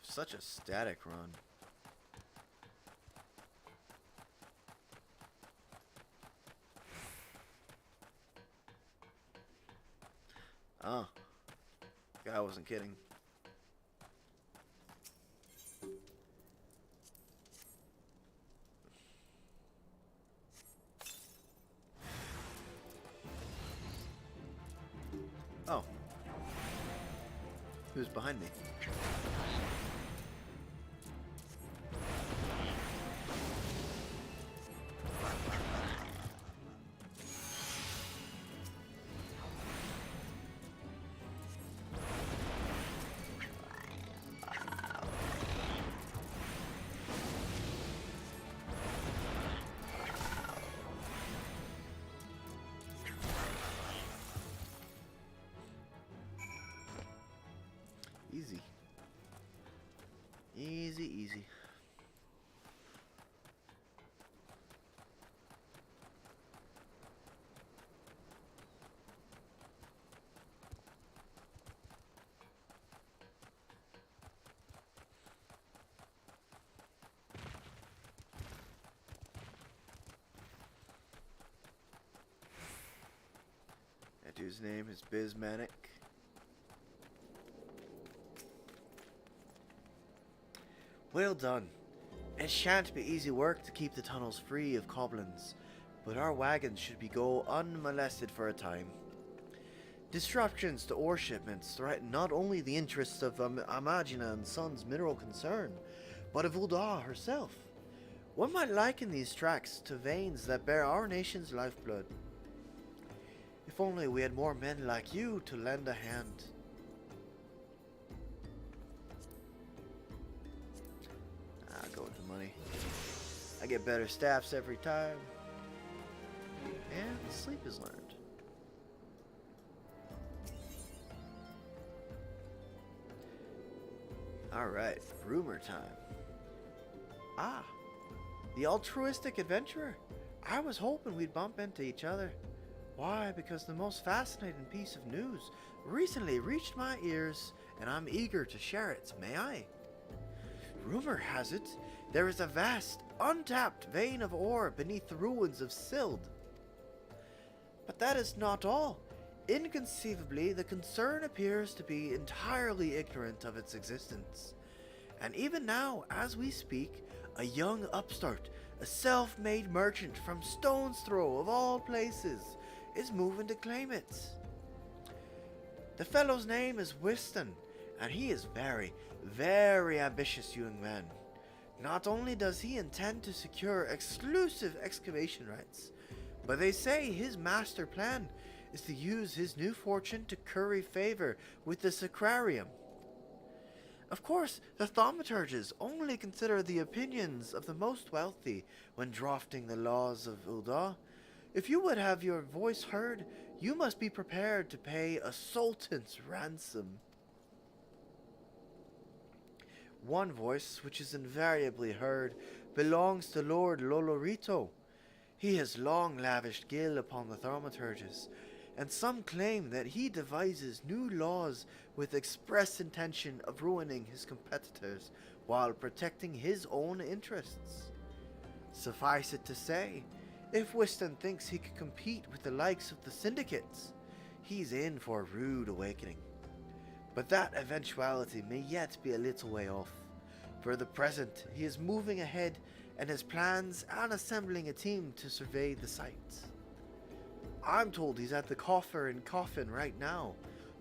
Such a static run. Oh. I wasn't kidding. Oh. Who's behind me? Easy. Easy, easy. That dude's name is Bismanic. Well done. It shan't be easy work to keep the tunnels free of goblins, but our wagons should be go unmolested for a time. Disruptions to ore shipments threaten not only the interests of Amagina and Sons mineral concern, but of Ulda herself. One might liken these tracks to veins that bear our nation's lifeblood. If only we had more men like you to lend a hand. I'll go with the money. I get better staffs every time. And sleep is learned. Alright, rumor time. Ah, the altruistic adventurer. I was hoping we'd bump into each other. Why? Because the most fascinating piece of news recently reached my ears, and I'm eager to share it. May I? Rumor has it, there is a vast, untapped vein of ore beneath the ruins of Sild. But that is not all. Inconceivably, the concern appears to be entirely ignorant of its existence. And even now, as we speak, a young upstart, a self-made merchant from Stone's Throw of all places, is moving to claim it. The fellow's name is Whiston, and he is very, very ambitious young man. Not only does he intend to secure exclusive excavation rights, but they say his master plan is to use his new fortune to curry favor with the Sacrarium. Of course, the thaumaturges only consider the opinions of the most wealthy when drafting the laws of Ulda. If you would have your voice heard, you must be prepared to pay a sultan's ransom. One voice, which is invariably heard, belongs to Lord Lolorito. He has long lavished gil upon the thaumaturges, and some claim that he devises new laws with express intention of ruining his competitors while protecting his own interests. Suffice it to say, if Whiston thinks he could compete with the likes of the syndicates, he's in for a rude awakening. But that eventuality may yet be a little way off. For the present, he is moving ahead and has plans on assembling a team to survey the site. I'm told he's at the Coffer in Coffin right now,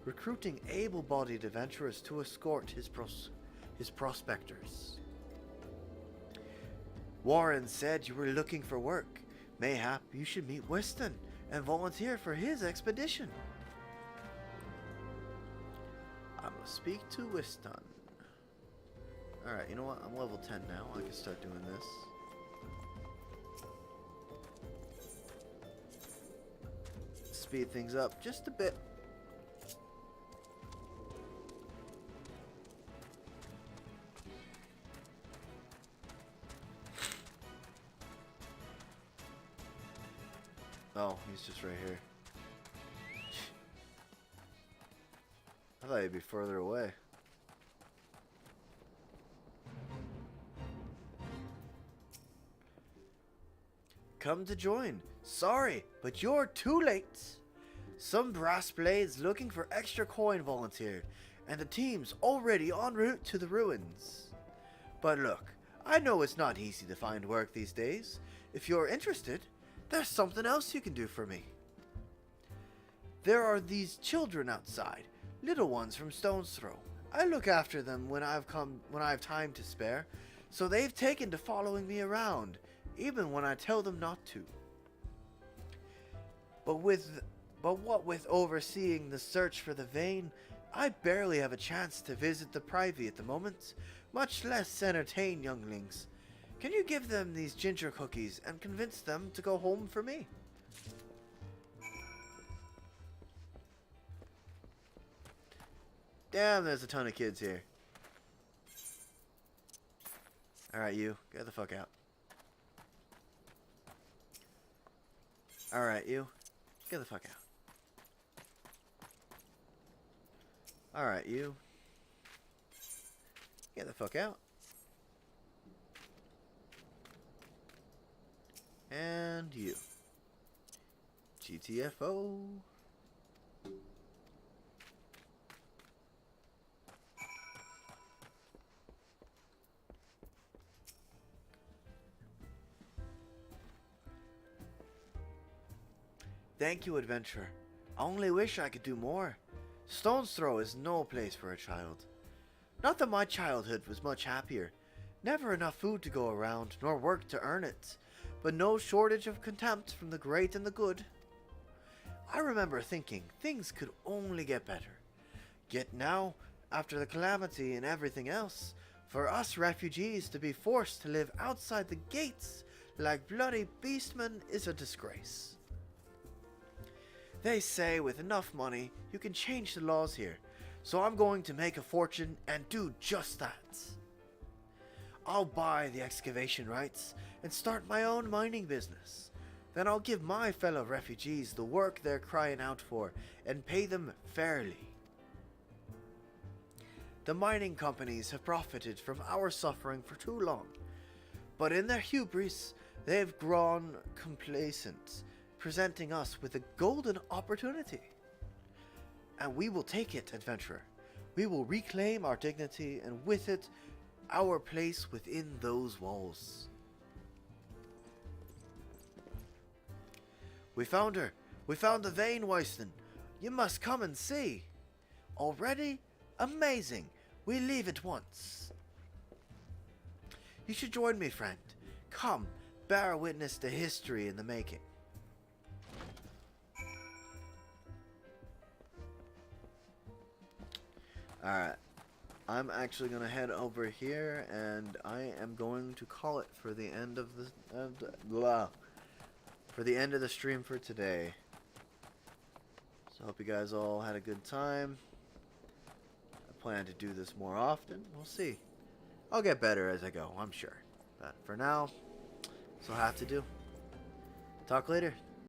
recruiting able-bodied adventurers to escort his prospectors. Warren said you were looking for work. Mayhap you should meet Weston and volunteer for his expedition. I must speak to Weston. Alright, you know what? I'm level 10 now. I can start doing this. Speed things up just a bit. Oh, he's just right here. I thought he'd be further away. Come to join. Sorry, but you're too late. Some brass blades looking for extra coin volunteered, and the team's already en route to the ruins. But look, I know it's not easy to find work these days. If you're interested, there's something else you can do for me. There are these children outside, little ones from Stone's Throw. I look after them when I have time to spare, so they've taken to following me around, even when I tell them not to. But what with overseeing the search for the vein, I barely have a chance to visit the privy at the moment, much less entertain younglings. Can you give them these ginger cookies and convince them to go home for me? Damn, there's a ton of kids here. Alright, you. Get the fuck out. Alright, you. Get the fuck out. Alright, you. Get the fuck out. And you. GTFO. Thank you, adventurer. I only wish I could do more. Stone's Throw is no place for a child. Not that my childhood was much happier. Never enough food to go around, nor work to earn it, but no shortage of contempt from the great and the good. I remember thinking things could only get better. Yet now, after the calamity and everything else, for us refugees to be forced to live outside the gates like bloody beastmen is a disgrace. They say with enough money, you can change the laws here, so I'm going to make a fortune and do just that. I'll buy the excavation rights and start my own mining business. Then I'll give my fellow refugees the work they're crying out for and pay them fairly. The mining companies have profited from our suffering for too long, but in their hubris, they've grown complacent, presenting us with a golden opportunity. And we will take it, adventurer. We will reclaim our dignity and with it, our place within those walls. We found her. We found the vein, Wyston. You must come and see. Already? Amazing. We leave at once. You should join me, friend. Come, bear witness to history in the making. Alright, I'm actually going to head over here and I am going to call it for the end of the stream for today. So I hope you guys all had a good time. I plan to do this more often. We'll see. I'll get better as I go, I'm sure. But for now, this will have to do. Talk later.